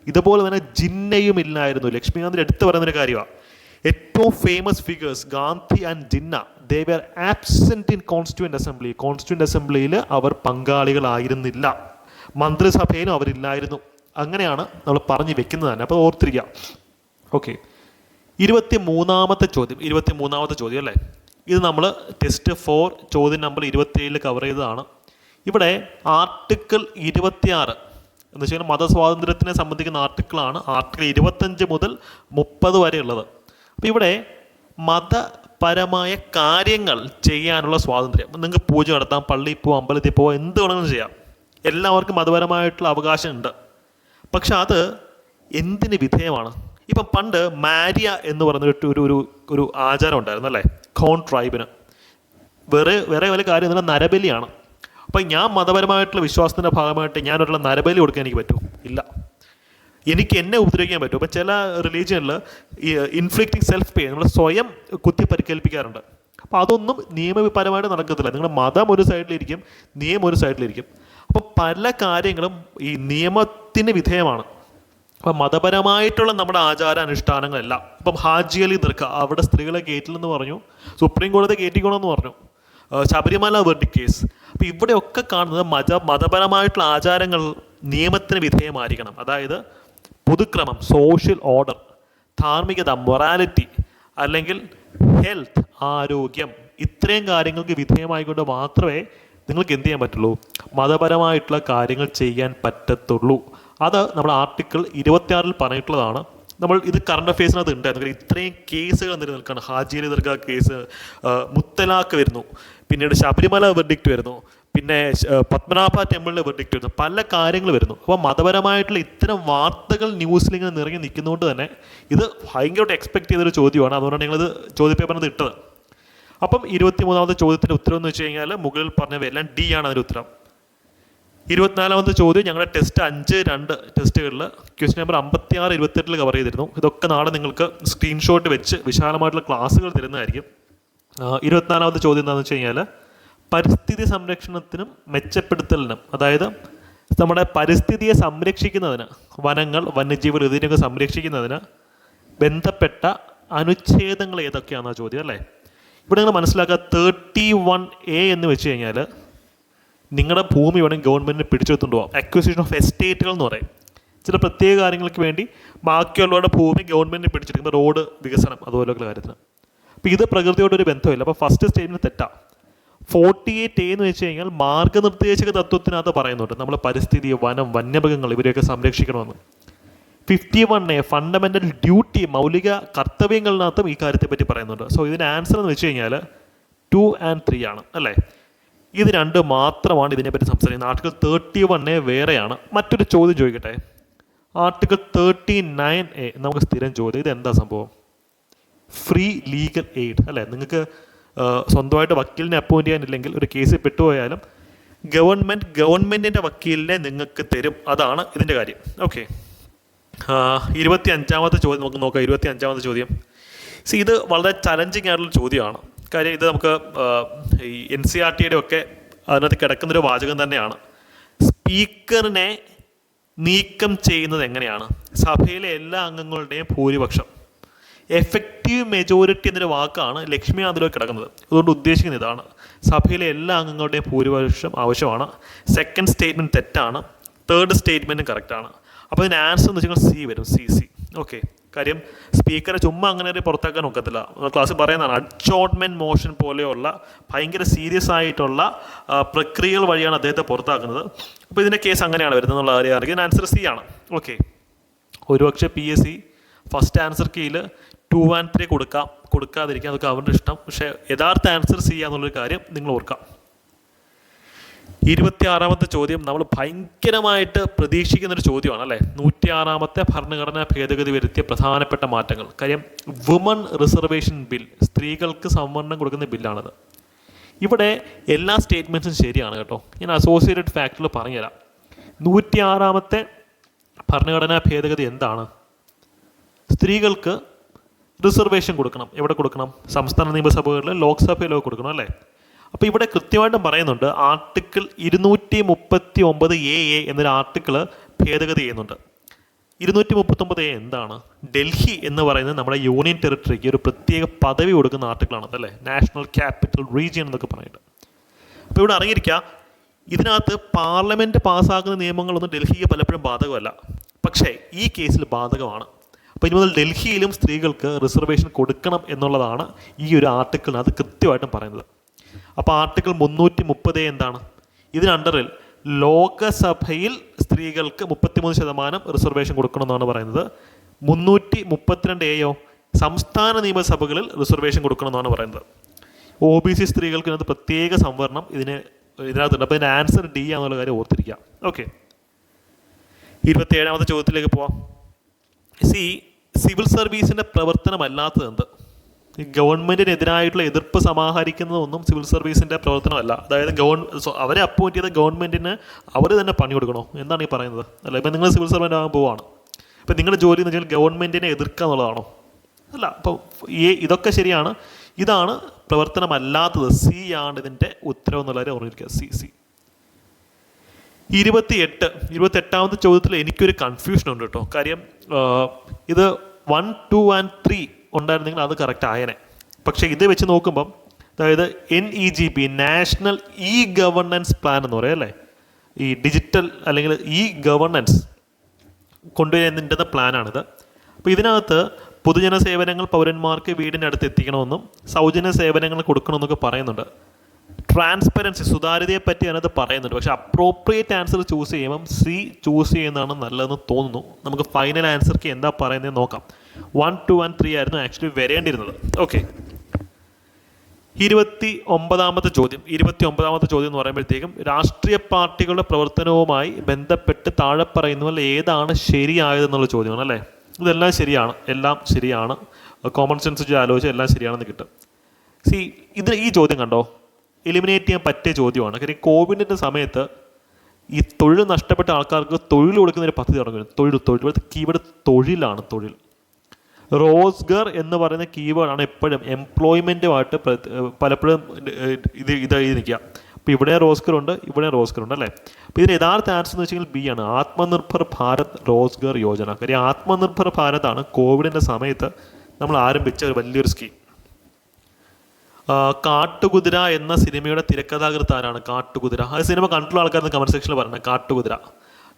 ഇതുപോലെ തന്നെ ജിന്നയും ഇല്ലായിരുന്നു. ലക്ഷ്മികാന്തിൻ്റെ എടുത്ത് പറയുന്നൊരു കാര്യമാണ്. ഏറ്റവും famous figures Gandhi and Jinnah, they were absent in constituent assembly. Constituent അസംബ്ലിയിൽ അവർ പങ്കാളികളായിരുന്നില്ല. മന്ത്രിസഭയിലും അവരില്ലായിരുന്നു. അങ്ങനെയാണ് നമ്മൾ പറഞ്ഞു വെക്കുന്നത് തന്നെ. അപ്പോൾ ഓർത്തിരിക്കുക. ഓക്കെ, 23ാമത്തെ ചോദ്യം അല്ലേ. ഇത് നമ്മൾ ടെസ്റ്റ് 4 ചോദ്യം നമ്പർ 27 കവർ ചെയ്തതാണ്. ഇവിടെ ആർട്ടിക്കിൾ 26 എന്ന് വെച്ചാൽ മതസ്വാതന്ത്ര്യത്തിനെ സംബന്ധിക്കുന്ന ആർട്ടിക്കിളാണ്. ആർട്ടിക്കിൾ 25 മുതൽ 30 വരെ ഉള്ളത്. അപ്പോൾ ഇവിടെ മതപരമായ കാര്യങ്ങൾ ചെയ്യാനുള്ള സ്വാതന്ത്ര്യം. നിങ്ങൾക്ക് പൂജ നടത്താം, പള്ളിയിൽ പോവാം, അമ്പലത്തിൽ പോവാം, എന്ത് വേണമെങ്കിലും ചെയ്യാം. എല്ലാവർക്കും മതപരമായിട്ടുള്ള അവകാശമുണ്ട്. പക്ഷെ അത് എന്തിന് വിധേയമാണ്? ഇപ്പം പണ്ട് മാരിയ എന്ന് പറയുന്ന ഒരു ആചാരം ഉണ്ടായിരുന്നു അല്ലേ, ഖോൺ ട്രൈബിന്. വേറെ വല്ല കാര്യം എന്നാൽ നരബലിയാണ്. അപ്പം ഞാൻ മതപരമായിട്ടുള്ള വിശ്വാസത്തിൻ്റെ ഭാഗമായിട്ട് ഞാനൊരു നരബലി കൊടുക്കാൻ എനിക്ക് പറ്റുമോ? ഇല്ല. എനിക്ക് എന്നെ ഉപദ്രവിക്കാൻ പറ്റും. അപ്പം ചില റിലീജിയനിൽ ഈ ഇൻഫ്ലിക്റ്റിംഗ് സെൽഫ് പെയിൻ നമ്മൾ സ്വയം കുത്തി പരിക്കേൽപ്പിക്കാറുണ്ട്. അപ്പോൾ അതൊന്നും നിയമപരമായിട്ട് നടക്കത്തില്ല. നിങ്ങളുടെ മതം ഒരു സൈഡിലിരിക്കും, നിയമം ഒരു സൈഡിലിരിക്കും. അപ്പോൾ പല കാര്യങ്ങളും ഈ നിയമത്തിന് വിധേയമാണ്. അപ്പം മതപരമായിട്ടുള്ള നമ്മുടെ ആചാരാനുഷ്ഠാനങ്ങളെല്ലാം ഇപ്പം ഹാജി അലി ദർഗ അവിടെ സ്ത്രീകളെ കയറ്റില്ലെന്ന് പറഞ്ഞു, സുപ്രീം കോടതി കയറ്റിക്കണമെന്ന് പറഞ്ഞു, ശബരിമല വെർഡിക്ട് കേസ്. അപ്പോൾ ഇവിടെയൊക്കെ കാണുന്നത് മതപരമായിട്ടുള്ള ആചാരങ്ങൾ നിയമത്തിന് വിധേയമായിരിക്കണം. അതായത് പൊതുക്രമം, സോഷ്യൽ ഓർഡർ, ധാർമ്മികത, മൊറാലിറ്റി, അല്ലെങ്കിൽ ഹെൽത്ത്, ആരോഗ്യം, ഇത്രയും കാര്യങ്ങൾക്ക് വിധേയമായിക്കൊണ്ട് മാത്രമേ നിങ്ങൾക്ക് എന്ത് ചെയ്യാൻ പറ്റുള്ളൂ? മതപരമായിട്ടുള്ള കാര്യങ്ങൾ ചെയ്യാൻ പറ്റത്തുള്ളൂ. അത് നമ്മൾ ആർട്ടിക്കിൾ 26 പറഞ്ഞിട്ടുള്ളതാണ്. നമ്മൾ ഇത് കറണ്ട് അഫയേഴ്സിനകത്ത് ഉണ്ടായിരുന്നു. ഇത്രയും കേസുകൾ നിലനിൽക്കുകയാണ്. ഹാജി അലി ദർഗ കേസ്, മുത്തലാഖ് വരുന്നു, പിന്നീട് ശബരിമല വെർഡിക്റ്റ് വരുന്നു, പിന്നെ പത്മനാഭ ടെമ്പിളിലെ വെർഡിക്റ്റ് വരുന്നു, പല കാര്യങ്ങൾ വരുന്നു. അപ്പോൾ മതപരമായിട്ടുള്ള ഇത്തരം വാർത്തകൾ ന്യൂസിലിങ്ങനെ നിറഞ്ഞു നിൽക്കുന്നതുകൊണ്ട് തന്നെ ഇത് ഭയങ്കരമായിട്ട് എക്സ്പെക്ട് ചെയ്തൊരു ചോദ്യമാണ്. അതുകൊണ്ടാണ് ഞങ്ങളിത് ചോദ്യപേപ്പറിനകത്ത് ഇട്ടത്. അപ്പം 23ാമത്തെ ചോദ്യത്തിൻ്റെ ഉത്തരം എന്ന് വെച്ച് കഴിഞ്ഞാൽ മുകളിൽ പറഞ്ഞവയെല്ലാം D ആണ് അതിൻ്റെ ഉത്തരം. 24ാമത്തെ ചോദ്യം ഞങ്ങളുടെ ടെസ്റ്റ് 5-2 ടെസ്റ്റുകളിൽ ക്വസ്റ്റ്യൻ നമ്പർ 56, 28 കവർ ചെയ്തിരുന്നു. ഇതൊക്കെ നാളെ നിങ്ങൾക്ക് സ്ക്രീൻഷോട്ട് വെച്ച് വിശാലമായിട്ടുള്ള ക്ലാസ്സുകൾ തരുന്നതായിരിക്കും. 24ാമത്തെ ചോദ്യം എന്താണെന്ന് വെച്ച് കഴിഞ്ഞാൽ പരിസ്ഥിതി സംരക്ഷണത്തിനും മെച്ചപ്പെടുത്തലിനും, അതായത് നമ്മുടെ പരിസ്ഥിതിയെ സംരക്ഷിക്കുന്നതിന്, വനങ്ങൾ, വന്യജീവികൾ ഇതിനൊക്കെ സംരക്ഷിക്കുന്നതിന് ബന്ധപ്പെട്ട അനുച്ഛേദങ്ങൾ ഏതൊക്കെയാണെന്ന ചോദ്യം അല്ലേ. ഇവിടെ നിങ്ങൾ മനസ്സിലാക്കുക 31A എന്ന് വെച്ച് കഴിഞ്ഞാൽ നിങ്ങളുടെ ഭൂമി വേണമെങ്കിൽ ഗവൺമെൻറ്റിന് പിടിച്ചെടുത്തുകൊണ്ട് പോകാം. അക്വിസിഷൻ ഓഫ് എസ്റ്റേറ്റുകൾ എന്ന് പറയും. ചില പ്രത്യേക കാര്യങ്ങൾക്ക് വേണ്ടി ബാക്കിയുള്ളവരുടെ ഭൂമി ഗവൺമെൻറ്റിന് പിടിച്ചെടുക്കുമ്പോൾ റോഡ് വികസനം അതുപോലെയുള്ള കാര്യത്തിന്. അപ്പോൾ ഇത് പ്രകൃതിയോടൊരു ബന്ധമില്ല. അപ്പോൾ ഫസ്റ്റ് സ്റ്റേറ്റ്മെൻറ്റ് തെറ്റാണ്. 48A എന്ന് വെച്ച് കഴിഞ്ഞാൽ മാർഗനിർദ്ദേശക തത്വത്തിനകത്ത് പറയുന്നുണ്ട് നമ്മൾ പരിസ്ഥിതി, വനം, വന്യമൃഗങ്ങൾ ഇവരെയൊക്കെ സംരക്ഷിക്കണമെന്ന്. 51A ഫണ്ടമെൻ്റൽ ഡ്യൂട്ടി, മൗലിക കർത്തവ്യങ്ങളിനകത്തും ഈ കാര്യത്തെപ്പറ്റി പറയുന്നുണ്ട്. സോ ഇതിൻ്റെ ആൻസർ എന്ന് വെച്ച് കഴിഞ്ഞാൽ 2 and 3 ആണ് അല്ലേ. ഇത് രണ്ട് മാത്രമാണ് ഇതിനെപ്പറ്റി സംസാരിക്കുന്നത്. ആർട്ടിക്കിൾ 31A വേറെയാണ്. മറ്റൊരു ചോദ്യം ചോദിക്കട്ടെ. ആർട്ടിക്കിൾ 39A നമുക്ക് സ്ഥിരം ചോദ്യം. ഇതെന്താ സംഭവം? ഫ്രീ ലീഗൽ എയ്ഡ് അല്ലേ. നിങ്ങൾക്ക് സ്വന്തമായിട്ട് വക്കീലിനെ അപ്പോയിൻറ്റ് ചെയ്യാനില്ലെങ്കിൽ ഒരു കേസിൽ പെട്ടുപോയാലും ഗവൺമെൻറ്റിൻ്റെ വക്കീലിനെ നിങ്ങൾക്ക് തരും. അതാണ് ഇതിൻ്റെ കാര്യം. ഓക്കെ, 25ാമത്തെ ചോദ്യം നമുക്ക് നോക്കാം. 25ാമത്തെ ചോദ്യം. ഇത് വളരെ ചലഞ്ചിങ് ആയിട്ടുള്ള ചോദ്യമാണ്. കാര്യം ഇത് നമുക്ക് ഈ NCERTയുടെ ഒക്കെ അതിനകത്ത് കിടക്കുന്നൊരു വാചകം തന്നെയാണ്. സ്പീക്കറിനെ നീക്കം ചെയ്യുന്നത് എങ്ങനെയാണ്? സഭയിലെ എല്ലാ അംഗങ്ങളുടെയും ഭൂരിപക്ഷം. എഫക്റ്റീവ് മെജോറിറ്റി എന്നൊരു വാക്കാണ് ലക്ഷ്മി അതിലൊക്കെ കിടക്കുന്നത്. അതുകൊണ്ട് ഉദ്ദേശിക്കുന്നത് ഇതാണ്, സഭയിലെ എല്ലാ അംഗങ്ങളുടെയും ഭൂരിപക്ഷം ആവശ്യമാണ്. സെക്കൻഡ് സ്റ്റേറ്റ്മെൻറ്റ് തെറ്റാണ്, തേർഡ് സ്റ്റേറ്റ്മെൻറ്റും കറക്റ്റാണ്. അപ്പോൾ ഇതിന് ആൻസർ എന്ന് വെച്ചാൽ സി വരും, CC. ഓക്കെ, കാര്യം സ്പീക്കറെ ചുമ്മാ അങ്ങനെ പുറത്താക്കാൻ ഒക്കത്തില്ല. ക്ലാസ്സിൽ പറയുന്നതാണ് അഡ്ജോർട്ട്മെൻറ്റ് മോഷൻ പോലെയുള്ള ഭയങ്കര സീരിയസ് ആയിട്ടുള്ള പ്രക്രിയകൾ വഴിയാണ് അദ്ദേഹത്തെ പുറത്താക്കുന്നത്. അപ്പോൾ ഇതിൻ്റെ കേസ് അങ്ങനെയാണ് വരുന്നത് എന്നുള്ള കാര്യം അറിയാം. ഇതിന് ആൻസർ C ആണ്. ഓക്കെ, ഒരുപക്ഷെ PSC ഫസ്റ്റ് ആൻസർ കീയിൽ 2 and 3 കൊടുക്കാതിരിക്കാം, അതൊക്കെ അവരുടെ ഇഷ്ടം. പക്ഷേ യഥാർത്ഥ ആൻസർ C ആണെന്നുള്ളൊരു കാര്യം നിങ്ങൾ ഓർക്കാം. 26ാമത്തെ ചോദ്യം നമ്മൾ ഭയങ്കരമായിട്ട് പ്രതീക്ഷിക്കുന്നൊരു ചോദ്യമാണ് അല്ലേ. 106ാമത്തെ ഭരണഘടനാ ഭേദഗതി വരുത്തിയ പ്രധാനപ്പെട്ട മാറ്റങ്ങൾ. കാര്യം വുമൺ റിസർവേഷൻ ബിൽ, സ്ത്രീകൾക്ക് സംവരണം കൊടുക്കുന്ന ബില്ലാണത്. ഇവിടെ എല്ലാ സ്റ്റേറ്റ്മെൻറ്റ്സും ശരിയാണ് കേട്ടോ. ഞാൻ അസോസിയേറ്റഡ് ഫാക്ടറിൽ പറഞ്ഞുതരാം. 106ാമത്തെ ഭരണഘടനാ ഭേദഗതി എന്താണ്? സ്ത്രീകൾക്ക് റിസർവേഷൻ കൊടുക്കണം. എവിടെ കൊടുക്കണം? സംസ്ഥാന നിയമസഭകളിൽ, ലോക്സഭയിലൊക്കെ കൊടുക്കണം അല്ലേ. അപ്പോൾ ഇവിടെ കൃത്യമായിട്ടും പറയുന്നുണ്ട്, ആർട്ടിക്കിൾ 239A എന്നൊരു ആർട്ടിക്കിൾ ഭേദഗതി ചെയ്യുന്നുണ്ട്. 239A എന്താണ്? ഡൽഹി എന്ന് പറയുന്നത് നമ്മുടെ യൂണിയൻ ടെറിട്ടറിക്ക് ഒരു പ്രത്യേക പദവി കൊടുക്കുന്ന ആർട്ടിക്കിളാണ് അല്ലേ. നാഷണൽ ക്യാപിറ്റൽ റീജിയൻ എന്നൊക്കെ പറഞ്ഞിട്ട്. അപ്പോൾ ഇവിടെ അറിഞ്ഞിരിക്കുക, ഇതിനകത്ത് പാർലമെൻറ്റ് പാസ്സാക്കുന്ന നിയമങ്ങളൊന്നും ഡൽഹിക്ക് പലപ്പോഴും ബാധകമല്ല, പക്ഷേ ഈ കേസിൽ ബാധകമാണ്. അപ്പോൾ ഇനി മുതൽ ഡൽഹിയിലും സ്ത്രീകൾക്ക് റിസർവേഷൻ കൊടുക്കണം എന്നുള്ളതാണ് ഈ ഒരു ആർട്ടിക്കിളിനകത്ത് കൃത്യമായിട്ടും പറയുന്നത്. അപ്പോൾ ആർട്ടിക്കിൾ 330A എന്താണ്? ഇതിനണ്ടറിൽ ലോകസഭയിൽ സ്ത്രീകൾക്ക് 33% റിസർവേഷൻ കൊടുക്കണമെന്നാണ് പറയുന്നത്. 332A സംസ്ഥാന നിയമസഭകളിൽ റിസർവേഷൻ കൊടുക്കണമെന്നാണ് പറയുന്നത്. OBC സ്ത്രീകൾക്ക് ഇതിനകത്ത് പ്രത്യേക സംവരണം ഇതിനകത്തുണ്ട്. അപ്പോൾ ഇതിൻ്റെ ആൻസർ D ആണെന്നുള്ള കാര്യം ഓർത്തിരിക്കുക. ഓക്കെ, 27ാമത്തെ ചോദ്യത്തിലേക്ക് പോവാം. സിവിൽ സർവീസിൻ്റെ പ്രവർത്തനമല്ലാത്തത് എന്ത്? ഈ ഗവൺമെൻറ്റിനെതിരായിട്ടുള്ള എതിർപ്പ് സമാഹരിക്കുന്നതൊന്നും സിവിൽ സർവീസിൻ്റെ പ്രവർത്തനമല്ല. അതായത് അവരെ അപ്പോയിൻറ്റ് ചെയ്ത ഗവൺമെൻറ്റിന് അവർ തന്നെ പണി കൊടുക്കണോ എന്താണ് ഈ പറയുന്നത് അല്ല. ഇപ്പം നിങ്ങൾ സിവിൽ സർവൻ്റ് ആകാൻ പോവാണ്, ഇപ്പം നിങ്ങളുടെ ജോലി എന്ന് വെച്ചാൽ ഗവൺമെൻറ്റിനെ എതിർക്കുക എന്നുള്ളതാണോ? അല്ല. അപ്പോൾ ഇതൊക്കെ ശരിയാണ്. ഇതാണ് പ്രവർത്തനമല്ലാത്തത്. C ആണ് ഇതിൻ്റെ ഉത്തരവ് എന്നുള്ളവരെ ഓർമ്മിക്കുക. CC. 28ാമത്തെ ചോദ്യത്തിൽ എനിക്കൊരു കൺഫ്യൂഷൻ ഉണ്ട് കേട്ടോ. കാര്യം ഇത് 1, 2 and 3 ഉണ്ടായിരുന്നെങ്കിൽ അത് കറക്റ്റ് ആയനെ. പക്ഷേ ഇത് വെച്ച് നോക്കുമ്പം, അതായത് NEGP നാഷണൽ ഗവേണൻസ് പ്ലാൻ എന്ന് പറയും അല്ലേ, ഈ ഡിജിറ്റൽ അല്ലെങ്കിൽ ഗവേണൻസ് കൊണ്ടുവരുന്നതിൻ്റെ പ്ലാനാണിത്. അപ്പോൾ ഇതിനകത്ത് പൊതുജന സേവനങ്ങൾ പൗരന്മാർക്ക് വീടിനടുത്ത് എത്തിക്കണമെന്നും സൗജന്യ സേവനങ്ങൾ കൊടുക്കണമെന്നൊക്കെ പറയുന്നുണ്ട്. ട്രാൻസ്പെറൻസി, സുതാര്യതയെ പറ്റി അതിനകത്ത് പറയുന്നുണ്ട്. പക്ഷേ അപ്രോപ്രിയേറ്റ് ആൻസർ ചൂസ് ചെയ്യുമ്പം C ചൂസ് ചെയ്യുന്നതാണ് നല്ലതെന്ന് തോന്നുന്നു. നമുക്ക് ഫൈനൽ ആൻസർക്ക് എന്താ പറയുന്നത് നോക്കാം. 1, 2 and 3 ആയിരുന്നു ആക്ച്വലി വരേണ്ടിയിരുന്നത്. ഓക്കെ, 29ാമത്തെ ചോദ്യം. 29ാമത്തെ ചോദ്യം എന്ന് പറയുമ്പോഴത്തേക്കും രാഷ്ട്രീയ പാർട്ടികളുടെ പ്രവർത്തനവുമായി ബന്ധപ്പെട്ട് താഴെ പറയുന്നതിൽ ഏതാണ് ശരിയായതെന്നുള്ള ചോദ്യമാണ് അല്ലേ. ഇതെല്ലാം ശരിയാണ്, എല്ലാം ശരിയാണ്. കോമൺ സെൻസ് വെച്ച് ആലോചിച്ച് എല്ലാം ശരിയാണെന്ന് കിട്ടും. ഈ ചോദ്യം കണ്ടോ, എലിമിനേറ്റ് ചെയ്യാൻ പറ്റിയ ചോദ്യമാണ്. കാര്യം കോവിഡിൻ്റെ സമയത്ത് ഈ തൊഴിൽ നഷ്ടപ്പെട്ട ആൾക്കാർക്ക് തൊഴിൽ കൊടുക്കുന്നൊരു പദ്ധതി തുടങ്ങുന്നു. തൊഴിൽ കീവേഡ് തൊഴിലാണ്. തൊഴിൽ, റോസ്ഗർ എന്ന് പറയുന്ന കീവേഡാണ് എപ്പോഴും എംപ്ലോയ്മെൻറ്റുമായിട്ട് പലപ്പോഴും ഇത് നിൽക്കുക. അപ്പോൾ ഇവിടെ റോസ്ഗർ ഉണ്ട്, ഇവിടെ റോസ്ഗർ ഉണ്ട് അല്ലേ. അപ്പോൾ ഇതിന് യഥാർത്ഥ ആൻസർ എന്ന് വെച്ചാൽ B ആണ്, ആത്മനിർഭർ ഭാരത് റോസ്ഗർ യോജന. കാര്യം ആത്മനിർഭർ ഭാരതാണ് കോവിഡിൻ്റെ സമയത്ത് നമ്മൾ ആരംഭിച്ച ഒരു വലിയൊരു സ്കീം. കാട്ടുകുതിര എന്ന സിനിമയുടെ തിരക്കഥാകൃത്ത് ആരാണ്? കാട്ടുകുതിര. അത് സിനിമ കണ്ടിട്ടുള്ള ആൾക്കാർ കമൻറ്റ് സെക്ഷനിൽ പറഞ്ഞത് കാട്ടുകുതിര.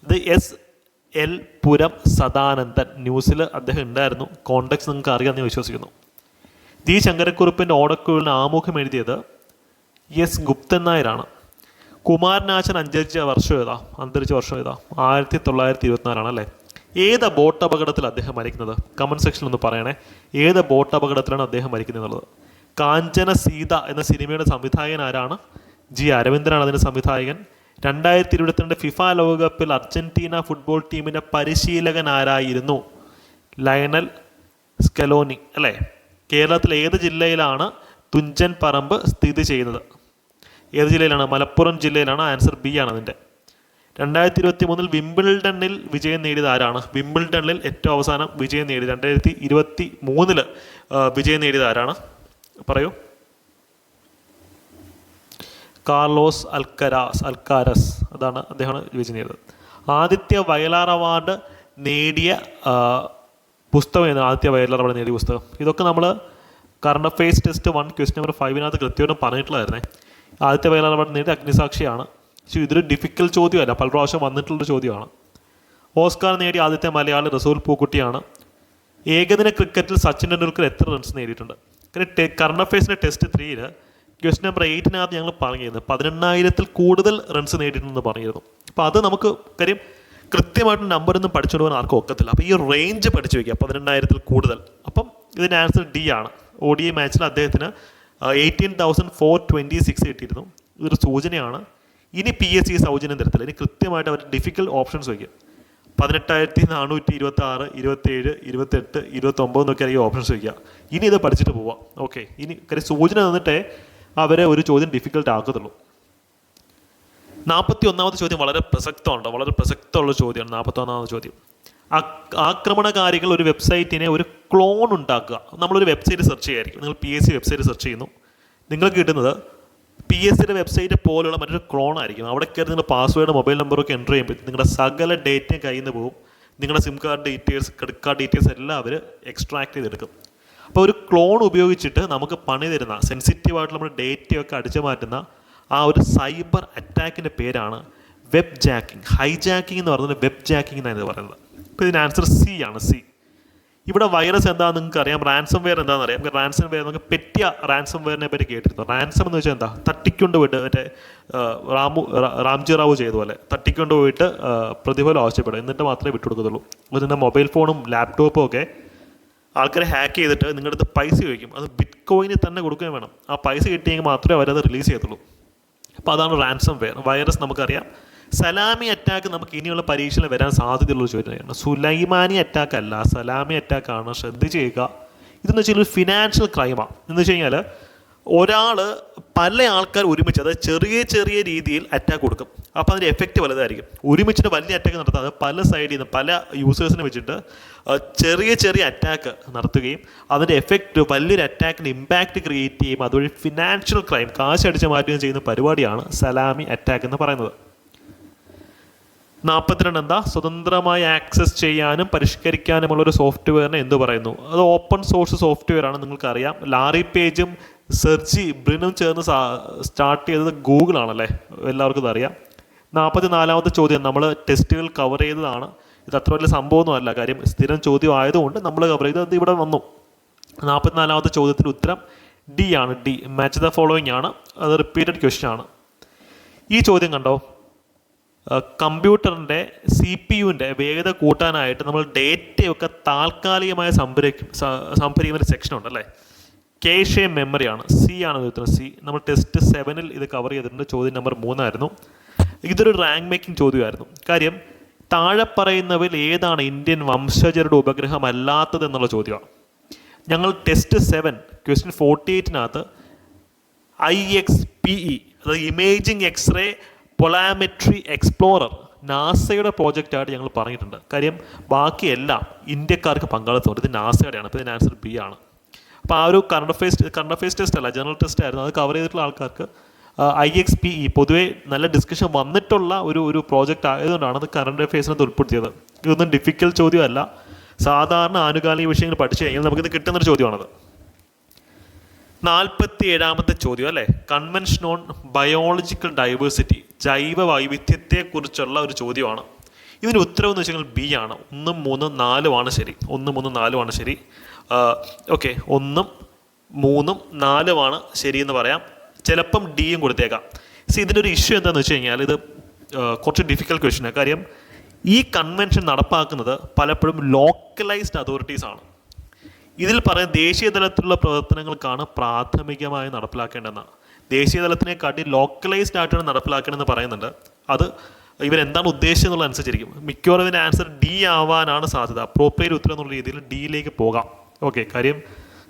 ഇത് SL പുരം സദാനന്ദൻ. ന്യൂസിൽ അദ്ദേഹം ഉണ്ടായിരുന്നു. കോണ്ടെക്സ്റ്റ് നിങ്ങൾക്ക് അറിയാമെന്ന് വിശ്വസിക്കുന്നു. ജി ശങ്കരക്കുറുപ്പിൻ്റെ ഓടക്കുഴലിന് ആമുഖം എഴുതിയത് S ഗുപ്തൻ നായരാണ്. കുമാരനാശൻ അന്തരിച്ച വർഷം ഏതാ? 1924 അല്ലേ? ഏത് ബോട്ട് അപകടത്തിൽ അദ്ദേഹം മരിക്കുന്നത്? കമൻറ്റ് സെക്ഷനിൽ ഒന്ന് പറയണേ. ഏത് ബോട്ട് അപകടത്തിലാണ് അദ്ദേഹം മരിക്കുന്നത് എന്നുള്ളത്. കാഞ്ചന സീത എന്ന സിനിമയുടെ സംവിധായകൻ ആരാണ്? G അരവിന്ദനാണ് അതിൻ്റെ സംവിധായകൻ. 2022 ഫിഫ ലോകകപ്പിൽ അർജന്റീന ഫുട്ബോൾ ടീമിൻ്റെ പരിശീലകൻ ആരായിരുന്നു? ലയണൽ സ്കലോനി അല്ലേ? കേരളത്തിലെ ഏത് ജില്ലയിലാണ് തുഞ്ചൻ പറമ്പ് സ്ഥിതി ചെയ്യുന്നത്? ഏത് ജില്ലയിലാണ്? മലപ്പുറം ജില്ലയിലാണ്. ആൻസർ B ആണ് അതിൻ്റെ. 2023 വിംബിൾഡണിൽ വിജയം നേടിയത് ആരാണ്? വിംബിൾഡണിൽ ഏറ്റവും അവസാനം വിജയം നേടി 2023 വിജയം നേടിയത് ആരാണ്? പറയൂ. Carlos Alcaraz. അതാണ് അദ്ദേഹമാണ് വിജയം നേടിയത്. ആദിത്യ വയലാർ അവാർഡ് നേടിയ പുസ്തകം ഏതാണ്? ആദിത്യ വയലാർ അവാർഡ് നേടിയ പുസ്തകം. ഇതൊക്കെ നമ്മൾ current affairs test 1 question number 5 കൃത്യമായിട്ടും പറഞ്ഞിട്ടുള്ളതായിരുന്നേ. ആദിത്യ വയലാർ അവാർഡ് നേടിയ അഗ്നിസാക്ഷിയാണ്. പക്ഷേ ഇതൊരു ഡിഫിക്കൽട്ട് ചോദ്യമല്ല, പല പ്രാവശ്യം വന്നിട്ടുള്ളൊരു ചോദ്യമാണ്. ഓസ്കാർ നേടിയ ആദ്യത്തെ മലയാളി റസൂൽ പൂക്കുട്ടിയാണ്. ഏകദിന ക്രിക്കറ്റിൽ സച്ചിൻ ടെണ്ടുൽക്കർ എത്ര റൺസ് നേടിയിട്ടുണ്ട്? കറണ്ട് അഫയേഴ്സിൻ്റെ ടെസ്റ്റ് 3 ക്വസ്റ്റ്യൻ നമ്പർ 8 ഞങ്ങൾ പറഞ്ഞിരുന്നു 18,000-ൽ കൂടുതൽ റൺസ് നേടിയിട്ടുണ്ടെന്ന് പറഞ്ഞിരുന്നു. അപ്പോൾ അത് നമുക്ക് കാര്യം കൃത്യമായിട്ട് നമ്പറൊന്നും പഠിച്ചുകൊണ്ട് പോകാൻ ആർക്കും ഒക്കത്തില്ല. അപ്പോൾ ഈ റേഞ്ച് പഠിച്ചു വയ്ക്കുക, 18,000-ൽ കൂടുതൽ. അപ്പം ഇതിൻ്റെ ആൻസർ D ആണ്. ODI മാച്ചിൽ അദ്ദേഹത്തിന് 18,426 കിട്ടിയിരുന്നു. ഇതൊരു സൂചനയാണ്. ഇനി PSC സൗജന്യം തരത്തില്ല. ഇനി കൃത്യമായിട്ട് അവർ ഡിഫിക്കൽട്ട് ഓപ്ഷൻസ് വയ്ക്കും. 18,426, 27, 28, 29 എന്നൊക്കെയാണ് ഈ ഓപ്ഷൻസ് വയ്ക്കുക. ഇനി ഇത് പഠിച്ചിട്ട് പോവാം. ഓക്കെ, ഇനി കാര്യം സൂചന തന്നിട്ടേ അവരെ ഒരു ചോദ്യം ഡിഫിക്കൽട്ട് ആക്കത്തുള്ളൂ. 41ാമത്തെ ചോദ്യം വളരെ പ്രസക്തമുണ്ട്. വളരെ പ്രസക്തമുള്ള ചോദ്യമാണ് 41ാമത്തെ ചോദ്യം. ആക്രമണകാരികൾ ഒരു വെബ്സൈറ്റിനെ ഒരു ക്ലോൺ ഉണ്ടാക്കുക. നമ്മളൊരു വെബ്സൈറ്റ് സെർച്ച് ചെയ്യായിരിക്കും. നിങ്ങൾ PSC വെബ്സൈറ്റ് സെർച്ച് ചെയ്യുന്നു. നിങ്ങൾക്ക് കിട്ടുന്നത് PSCയുടെ വെബ്സൈറ്റ് പോലുള്ള മറ്റൊരു ക്ലോൺ ആയിരിക്കും. അവിടെ കയറി നിങ്ങൾ പാസ്വേഡ് മൊബൈൽ നമ്പറൊക്കെ എൻ്റർ ചെയ്യുമ്പോൾ നിങ്ങളുടെ സകല ഡേറ്റയും കയ്യിൽ നിന്ന് പോകും. നിങ്ങളുടെ SIM card details, credit card details എല്ലാം അവർ എക്സ്ട്രാക്ട് ചെയ്തെടുക്കും. അപ്പോൾ ഒരു ക്ലോൺ ഉപയോഗിച്ചിട്ട് നമുക്ക് പണി തരുന്ന സെൻസിറ്റീവായിട്ട് നമ്മുടെ ഡേറ്റയൊക്കെ അടിച്ചു മാറ്റുന്ന ആ ഒരു സൈബർ അറ്റാക്കിൻ്റെ പേരാണ് വെബ് ജാക്കിംഗ്. ഹൈജാക്കിംഗ് എന്ന് പറയുന്നത് വെബ് ജാക്കിംഗ് എന്നാണ് ഇത് പറയുന്നത്. അപ്പോൾ ഇതിന് ആൻസർ C ആണ്. C. ഇവിടെ വൈറസ് എന്താണെന്ന് നിങ്ങൾക്ക് അറിയാം. റാൻസം വെയർ എന്താണെന്ന് അറിയാം. റാൻസം വെയർ നമുക്ക് പെറ്റിയ റാൻസം വെയറിനെ പറ്റി കേട്ടിരുന്നു. റാൻസം എന്ന് വെച്ചാൽ എന്താ? തട്ടിക്കൊണ്ട് പോയിട്ട് മറ്റേ റാംജി റാവു ചെയ്ത പോലെ തട്ടിക്കൊണ്ട് പോയിട്ട് പ്രതിഫലം ആവശ്യപ്പെടും, എന്നിട്ട് മാത്രമേ വിട്ടുകൊടുക്കത്തുള്ളൂ. അതിൻ്റെ മൊബൈൽ ഫോണും ലാപ്ടോപ്പും ഒക്കെ ആൾക്കാരെ ഹാക്ക് ചെയ്തിട്ട് നിങ്ങളുടെ അടുത്ത് പൈസ ചോദിക്കും. അത് ബിറ്റ് കോയിനിൽ തന്നെ കൊടുക്കുകയും വേണം. ആ പൈസ കിട്ടിയെങ്കിൽ മാത്രമേ അവരത് റിലീസ് ചെയ്യത്തുള്ളൂ. അപ്പോൾ അതാണ് റാൻസം വെയർ. വൈറസ് നമുക്കറിയാം. സലാമി അറ്റാക്ക് നമുക്ക് ഇനിയുള്ള പരീക്ഷയിൽ വരാൻ സാധ്യതയുള്ളൊരു ചോദ്യമാണ്. സുലൈമാനി അറ്റാക്ക് അല്ല, സലാമി അറ്റാക്കാണ്. ശ്രദ്ധിച്ച് ചെയ്യുക. ഇതെന്ന് വെച്ചാൽ ഒരു ഫിനാൻഷ്യൽ ക്രൈമാണ്. എന്ന് വെച്ച് കഴിഞ്ഞാൽ ഒരാൾ പല ആൾക്കാർ ഒരുമിച്ച്, അതായത് ചെറിയ ചെറിയ രീതിയിൽ അറ്റാക്ക് കൊടുക്കും. അപ്പോൾ അതിൻ്റെ എഫക്റ്റ് വലുതായിരിക്കും. ഒരുമിച്ചിട്ട് വലിയ അറ്റാക്ക് നടത്താതെ പല സൈഡിൽ നിന്ന് പല യൂസേഴ്സിനെ വെച്ചിട്ട് ചെറിയ ചെറിയ അറ്റാക്ക് നടത്തുകയും അതിൻ്റെ എഫക്റ്റ് വലിയൊരു അറ്റാക്കിൻ്റെ ഇമ്പാക്റ്റ് ക്രിയേറ്റ് ചെയ്യും. അതുവഴി ഫിനാൻഷ്യൽ ക്രൈം, കാശ് അടിച്ച് മാറ്റുകയും ചെയ്യുന്ന പരിപാടിയാണ് സലാമി അറ്റാക്ക് എന്ന് പറയുന്നത്. 42 എന്താ? സ്വതന്ത്രമായി ആക്സസ് ചെയ്യാനും പരിഷ്കരിക്കാനുമുള്ളൊരു സോഫ്റ്റ്വെയറിനെ എന്ത് പറയുന്നു? അത് ഓപ്പൺ സോഴ്സ് സോഫ്റ്റ്വെയർ ആണ്. നിങ്ങൾക്കറിയാം. ലാറി പേജും സെർജി ബ്രിനും ചേർന്ന് സ്റ്റാർട്ട് ചെയ്തത് ഗൂഗിൾ ആണല്ലേ? എല്ലാവർക്കും ഇതറിയാം. 44ാമത്തെ ചോദ്യം നമ്മൾ ടെസ്റ്റുകൾ കവർ ചെയ്തതാണ്. ഇത് അത്ര വലിയ സംഭവമൊന്നുമല്ല, കാര്യം സ്ഥിരം ചോദ്യം ആയതുകൊണ്ട് നമ്മൾ കവർ ചെയ്തത് ഇവിടെ വന്നു. 44ാമത്തെ ചോദ്യത്തിൻ്റെ ഉത്തരം D ആണ്. D. മാച്ച് ദ ഫോളോയിങ് ആണ്. അത് റിപ്പീറ്റഡ് ക്വസ്റ്റ്യൻ ആണ്. ഈ ചോദ്യം കണ്ടോ? കമ്പ്യൂട്ടറിൻ്റെ CPU-ൻ്റെ വേഗത കൂട്ടാനായിട്ട് നമ്മൾ ഡേറ്റയൊക്കെ താൽക്കാലികമായി സംഭരിക്കുന്ന ഒരു സെക്ഷൻ ഉണ്ടല്ലേ? കേഷെ മെമ്മറിയാണ്. C ആണ് ഉത്തരം. C. നമ്മൾ ടെസ്റ്റ് 7 ഇത് കവർ ചെയ്തിട്ടുണ്ട്. ചോദ്യം നമ്പർ 3 ആയിരുന്നു. ഇതൊരു റാങ്ക് മേക്കിംഗ് ചോദ്യമായിരുന്നു. കാര്യം താഴെ പറയുന്നവയിൽ ഏതാണ് ഇന്ത്യൻ വംശജരുടെ ഉപഗ്രഹം അല്ലാത്തത് എന്നുള്ള ചോദ്യമാണ്. ഞങ്ങൾ ടെസ്റ്റ് 7 ക്വസ്റ്റ്യൻ 48 IXPE, അതായത് ഇമേജിംഗ് എക്സ്റേ പൊളാമെട്രി എക്സ്പ്ലോറർ, നാസയുടെ പ്രോജക്റ്റായിട്ട് ഞങ്ങൾ പറഞ്ഞിട്ടുണ്ട്. കാര്യം ബാക്കിയെല്ലാം ഇന്ത്യക്കാർക്ക് പങ്കാളിത്തമുണ്ട്. ഇത് നാസയുടെയാണ്. അപ്പോൾ ഇതിന് ആൻസർ B ആണ്. അപ്പോൾ ആ ഒരു കറണ്ട് അഫയേഴ്സ് ടെസ്റ്റ് അല്ല, ജനറൽ ടെസ്റ്റ് ആയിരുന്നു. അത് കവർ ചെയ്തിട്ടുള്ള ആൾക്കാർക്ക് IXPE പൊതുവേ നല്ല ഡിസ്കഷൻ വന്നിട്ടുള്ള ഒരു പ്രോജക്റ്റ് ആയതുകൊണ്ടാണ് അത് കറണ്ട് അഫയേഴ്സിനകത്ത് ഉൾപ്പെടുത്തിയത്. ഇതൊന്നും ഡിഫിക്കൽട്ട് ചോദ്യമല്ല. സാധാരണ ആനുകാലിക വിഷയങ്ങൾ പഠിച്ചു കഴിഞ്ഞാൽ നമുക്കിത് കിട്ടുന്നൊരു ചോദ്യമാണത്. 47ാമത്തെ ചോദ്യം അല്ലേ, കൺവെൻഷൻ ഓൺ ബയോളജിക്കൽ ഡൈവേഴ്സിറ്റി, ജൈവ വൈവിധ്യത്തെക്കുറിച്ചുള്ള ഒരു ചോദ്യമാണ്. ഇതിന് ഉത്തരവ് എന്ന് വെച്ച് കഴിഞ്ഞാൽ ബി ആണ്. 1, 3, 4 ആണ് ശരി. 1, 3, 4 ആണ് ശരി. ഓക്കെ, 1, 3, 4 ശരിയെന്ന് പറയാം. ചിലപ്പം ഡിയും കൊടുത്തേക്കാം. ഇതിൻ്റെ ഒരു ഇഷ്യൂ എന്താണെന്ന് വെച്ച് കഴിഞ്ഞാൽ ഇത് കുറച്ച് ഡിഫിക്കൽട്ട് ക്വസ്റ്റ്യനാണ്. കാര്യം ഈ കൺവെൻഷൻ നടപ്പാക്കുന്നത് പലപ്പോഴും ലോക്കലൈസ്ഡ് അതോറിറ്റീസാണ്. ഇതിൽ പറയുന്ന ദേശീയ തലത്തിലുള്ള പ്രവർത്തനങ്ങൾക്കാണ് പ്രാഥമികമായി നടപ്പിലാക്കേണ്ടതെന്നാണ്. ദേശീയ തലത്തിനെക്കാട്ടി ലോക്കലൈസ്ഡ് ആയിട്ടാണ് നടപ്പിലാക്കേണ്ടതെന്ന് പറയുന്നുണ്ട്. അത് ഇവരെന്താണ് ഉദ്ദേശിച്ചത് എന്നുള്ള അനുസരിച്ചിരിക്കും. മിക്കവാറും ഇതിൻ്റെ ആൻസർ ഡി ആവാനാണ് സാധ്യത. അപ്രോപ്രിയേറ്റ് ഉത്തരം എന്നുള്ള രീതിയിൽ ഡിയിലേക്ക് പോകാം. ഓക്കെ, കാര്യം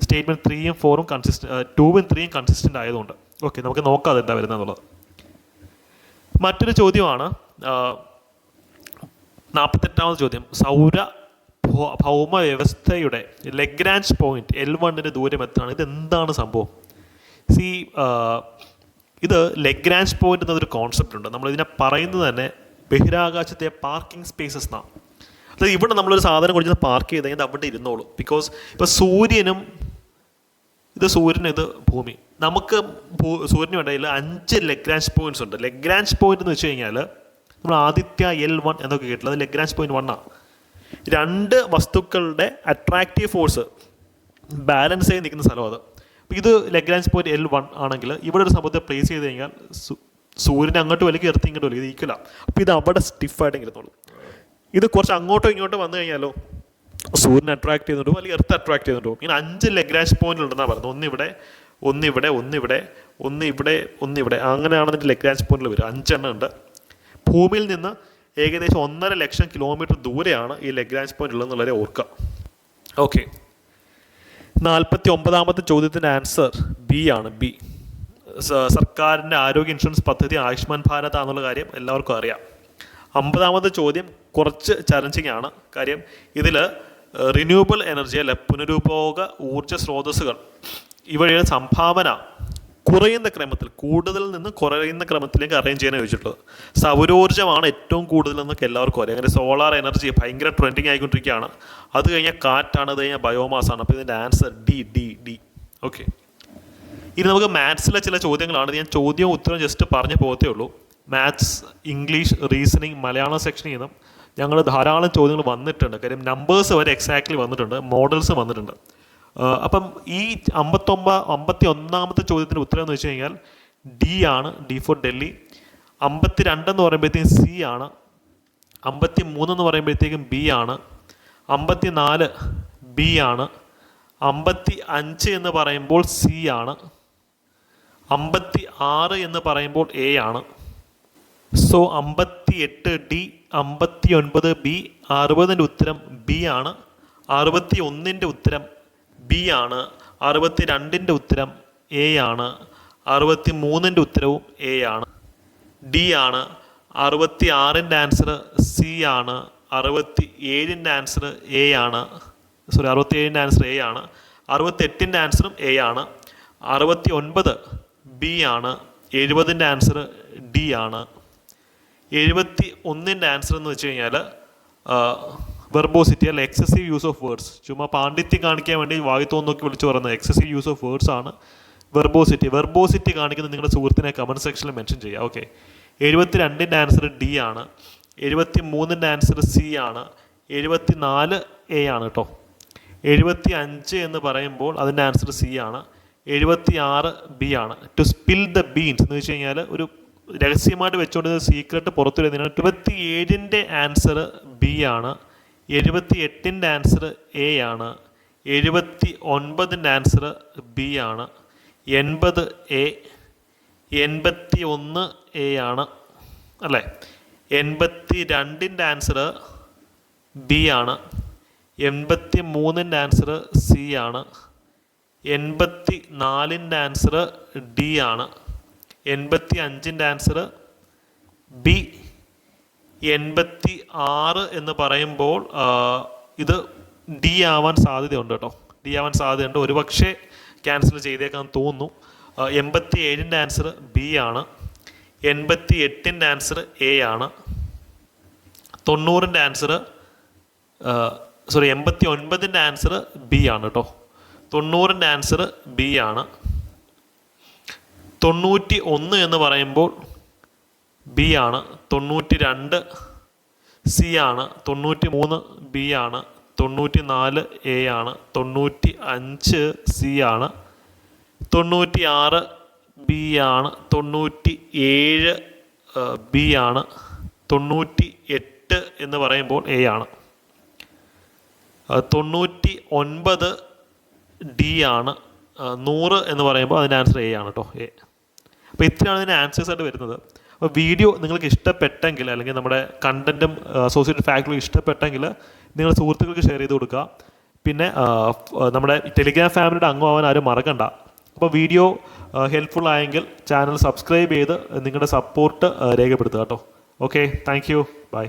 സ്റ്റേറ്റ്മെൻറ്റ് 3ഉം 4ഉം കൺസിസ്റ്റൻ്റ്, 2ഉം 3ഉം കൺസിസ്റ്റൻ്റ് ആയതുകൊണ്ട്. ഓക്കെ, നമുക്ക് നോക്കാം അതെന്താ വരുന്നതെന്നുള്ളത്. മറ്റൊരു ചോദ്യമാണ് 48ാമത് ചോദ്യം. സൗര ഭൗമ വ്യവസ്ഥയുടെ ലഗ്രാഞ്ച് പോയിന്റ് L1 ദൂരം എത്രയാണ്? ഇതെന്താണ് സംഭവം? ഇത് ലഗ്രാഞ്ച് പോയിന്റ് എന്നതൊരു കോൺസെപ്റ്റ് ഉണ്ട്. നമ്മളിതിനെ പറയുന്നത് തന്നെ ബഹിരാകാശത്തെ പാർക്കിംഗ് സ്പേസസ് എന്നാണ്. അതായത് ഇവിടെ നമ്മളൊരു സാധനം കൊടുത്ത് പാർക്ക് ചെയ്ത് കഴിഞ്ഞാൽ അവിടെ ഇരുന്നോളൂ. ബിക്കോസ് ഇപ്പോൾ സൂര്യനും ഇത് ഭൂമി, നമുക്ക് സൂര്യന് വേണ്ടതിൽ 5 ലഗ്രാഞ്ച് പോയിന്റ്സ് ഉണ്ട്. ലഗ്രാഞ്ച് പോയിന്റ് എന്ന് വെച്ച് കഴിഞ്ഞാൽ നമ്മൾ ആദിത്യ L1 എന്നൊക്കെ കേട്ടില്ല, അത് ലഗ്രാഞ്ച് പോയിന്റ് 1 ആണ്. 2 വസ്തുക്കളുടെ അട്രാക്റ്റീവ് ഫോഴ്സ് ബാലൻസ് ചെയ്ത് നിൽക്കുന്ന സ്ഥലം അത്. ഇത് ലഗ്രാഞ്ച് പോയിന്റ് L1 ആണെങ്കിൽ ഇവിടെ ഒരു സംഭവത്തെ പ്ലേസ് ചെയ്ത് കഴിഞ്ഞാൽ സൂര്യനെ അങ്ങോട്ട് വലിക്കും, എർത്ത് ഇങ്ങോട്ട് വലിക്കും, ഇത് ഈക്വല. അപ്പോൾ ഇത് അവിടെ സ്റ്റിഫായിട്ട് ഇരുന്നുള്ളൂ. ഇത് കുറച്ച് അങ്ങോട്ടോ ഇങ്ങോട്ടോ വന്നു കഴിഞ്ഞാലോ സൂര്യനെ അട്രാക്ട് ചെയ്യുന്നുണ്ടോ അല്ലെങ്കിൽ എർത്ത് അട്രാക്ട് ചെയ്യുന്നുണ്ടോ? ഇങ്ങനെ 5 ലഗ്രാഞ്ച് പോയിന്റ് ഉണ്ടെന്നാണ് പറയുന്നത്. ഒന്നിവിടെ അങ്ങനെയാണ് അതിൻ്റെ ലഗ്രാഞ്ച് പോയിന്റിൽ വരും. 5 എണ്ണം ഉണ്ട്. ഭൂമിയിൽ നിന്ന് ഏകദേശം 1.5 ലക്ഷം കിലോമീറ്റർ ദൂരെയാണ് ഈ ലഗ്രാഞ്ച് പോയിന്റ് ഉള്ളതെന്നുള്ളവരെ ഓർക്കുക. ഓക്കെ, 49ാമത്തെ ചോദ്യത്തിൻ്റെ ആൻസർ ബി ആണ്. ബി, സർക്കാരിൻ്റെ ആരോഗ്യ ഇൻഷുറൻസ് പദ്ധതി ആയുഷ്മാൻ ഭാരത് എന്നുള്ള കാര്യം എല്ലാവർക്കും അറിയാം. 50ാമത്തെ ചോദ്യം കുറച്ച് ചലഞ്ചിങ് ആണ്. കാര്യം ഇതിൽ റിന്യൂവബിൾ എനർജി അല്ലെ, പുനരുപയോഗ ഊർജ്ജ സ്രോതസ്സുകൾ ഇവയുടെ സംഭാവന കൂടുതൽ നിന്ന് കുറയുന്ന ക്രമത്തിലേക്ക് അറേഞ്ച് ചെയ്യാൻ ചോദിച്ചിട്ടുള്ളത്. സൗരോർജ്ജമാണ് ഏറ്റവും കൂടുതലെന്നൊക്കെ എല്ലാവർക്കും അറിയാം. അങ്ങനെ സോളാർ എനർജി ഭയങ്കര ട്രെൻഡിങ് ആയിക്കൊണ്ടിരിക്കുകയാണ്. അത് കഴിഞ്ഞാൽ കാറ്റാണ്, അത് കഴിഞ്ഞാൽ ബയോമാസാണ്. അപ്പോൾ ഇതിൻ്റെ ആൻസർ ഡി. ഓക്കെ, ഇനി നമുക്ക് മാത്സിലെ ചില ചോദ്യങ്ങളാണ്. ഞാൻ ചോദ്യവും ഉത്തരവും ജസ്റ്റ് പറഞ്ഞു പോകത്തേ ഉള്ളൂ. മാത്സ്, ഇംഗ്ലീഷ്, റീസണിങ്, മലയാളം സെക്ഷനിൽ നിന്നും ഞങ്ങൾ ധാരാളം ചോദ്യങ്ങൾ വന്നിട്ടുണ്ട്. കാര്യം നമ്പേഴ്സ് വരെ എക്സാക്ട്ലി വന്നിട്ടുണ്ട്, മോഡൽസ് വന്നിട്ടുണ്ട്. അപ്പം ഈ 51ാമത്തെ ചോദ്യത്തിൻ്റെ ഉത്തരം എന്ന് വെച്ച് കഴിഞ്ഞാൽ ഡി ആണ്. D four Delhi. 52 എന്ന് പറയുമ്പോഴത്തേക്കും സി ആണ്. 53 എന്ന് പറയുമ്പോഴത്തേക്കും ബി ആണ്. 54 ബി ആണ്. 55 എന്ന് പറയുമ്പോൾ സി ആണ്. 56 എന്ന് പറയുമ്പോൾ എ ആണ്. സോ 58 ഡി, 59 ബി, 60ൻ്റെ ഉത്തരം ബി ആണ്. 61ൻ്റെ ഉത്തരം ബി ആണ്. 62ൻ്റെ ഉത്തരം എ ആണ്. 63ൻ്റെ ഉത്തരവും എ ആണ്. ഡി ആണ്. 66ൻ്റെ ആൻസർ സി ആണ്. 67ൻ്റെ ആൻസർ എ ആണ്. 67ൻ്റെ ആൻസർ എ ആണ്. 68ൻ്റെ ആൻസറും എ ആണ്. 69 ബി ആണ്. 70ൻ്റെ ആൻസർ ഡി ആണ്. 71ൻ്റെ ആൻസർ എന്ന് വെച്ച് കഴിഞ്ഞാൽ വെർബോസിറ്റി അല്ല, എക്സസീവ് യൂസ് ഓഫ് വേർഡ്സ്. ചുമ്മാ പാണ്ഡിത്യം കാണിക്കാൻ വേണ്ടി വായിത്തോന്നൊക്കെ വിളിച്ച് പറയുന്നത് എക്സസീവ് യൂസ് ഓഫ് വേർഡ്സ് ആണ് വെർബോസിറ്റി കാണിക്കുന്നത് നിങ്ങളുടെ സുഹൃത്തിനെ കമൻറ്റ് സെക്ഷനിൽ മെൻഷൻ ചെയ്യുക. ഓക്കെ, 72ൻ്റെ ആൻസർ ഡി ആണ്. 73ൻ്റെ ആൻസർ സി ആണ്. 74 എ ആണ് കേട്ടോ. 75 എന്ന് പറയുമ്പോൾ അതിൻ്റെ ആൻസർ സി ആണ്. 76 ബി ആണ്. ടു സ്പിൽ ദ ബീൻസ് എന്ന് വെച്ച് കഴിഞ്ഞാൽ ഒരു രഹസ്യമായിട്ട് വെച്ചുകൊണ്ടിരുന്ന സീക്രട്ട് പുറത്തു വരുന്നതിനാണ്. 27ൻ്റെ ആൻസർ ബി ആണ്. 78ൻ്റെ ആൻസർ എ ആണ്. 79ൻ്റെ ആൻസർ ബി ആണ്. 80 എ. 81 എ ആണ് അല്ലേ. 82ൻ്റെ ആൻസർ ബി ആണ്. 83ൻ്റെ ആൻസർ സി ആണ്. 84ൻ്റെ ആൻസർ ഡി ആണ്. 85ൻ്റെ ആൻസർ ബി. 86 എന്ന് പറയുമ്പോൾ ഇത് ഡി ആവാൻ സാധ്യതയുണ്ട് കേട്ടോ. ഡി ആവാൻ സാധ്യതയുണ്ട്. ഒരുപക്ഷെ ക്യാൻസൽ ചെയ്തേക്കാൻ തോന്നുന്നു. 87ൻ്റെ ആൻസർ ബി ആണ്. 88ൻ്റെ ആൻസർ എ ആണ്. 90ൻ്റെ ആൻസർ 89ൻ്റെ ആൻസർ ബി ആണ് കേട്ടോ. 90ൻ്റെ ആൻസർ ബി ആണ്. 91 എന്ന് പറയുമ്പോൾ ബി ആണ്. 92 സി ആണ്. 93 ബി ആണ്. 94 എ ആണ്. 95 സി ആണ്. 96 ബി ആണ്. 97 ബി ആണ്. 98 എന്ന് പറയുമ്പോൾ എ ആണ്. 99 ഡി ആണ്. 100 എന്ന് പറയുമ്പോൾ അതിൻ്റെ ആൻസർ എ ആണ് കേട്ടോ, എ. അപ്പോൾ ഇത്രയാണ് ഇതിൻ്റെ ആൻസേഴ്സ് ആയിട്ട് വരുന്നത്. അപ്പോൾ വീഡിയോ നിങ്ങൾക്ക് ഇഷ്ടപ്പെട്ടെങ്കിൽ, അല്ലെങ്കിൽ നമ്മുടെ കണ്ടൻറ്റും അസോസിയേറ്റഡ് ഫാക്ടറി ഇഷ്ടപ്പെട്ടെങ്കിൽ നിങ്ങൾ സുഹൃത്തുക്കൾക്ക് ഷെയർ ചെയ്ത് കൊടുക്കുക. പിന്നെ നമ്മുടെ ടെലിഗ്രാം ഫാമിലിയുടെ അംഗമാവാൻ ആരും മറക്കണ്ട. അപ്പോൾ വീഡിയോ ഹെൽപ്ഫുൾ ആയെങ്കിൽ ചാനൽ സബ്സ്ക്രൈബ് ചെയ്ത് നിങ്ങളുടെ സപ്പോർട്ട് രേഖപ്പെടുത്തുക കേട്ടോ. Okay, thank you, by.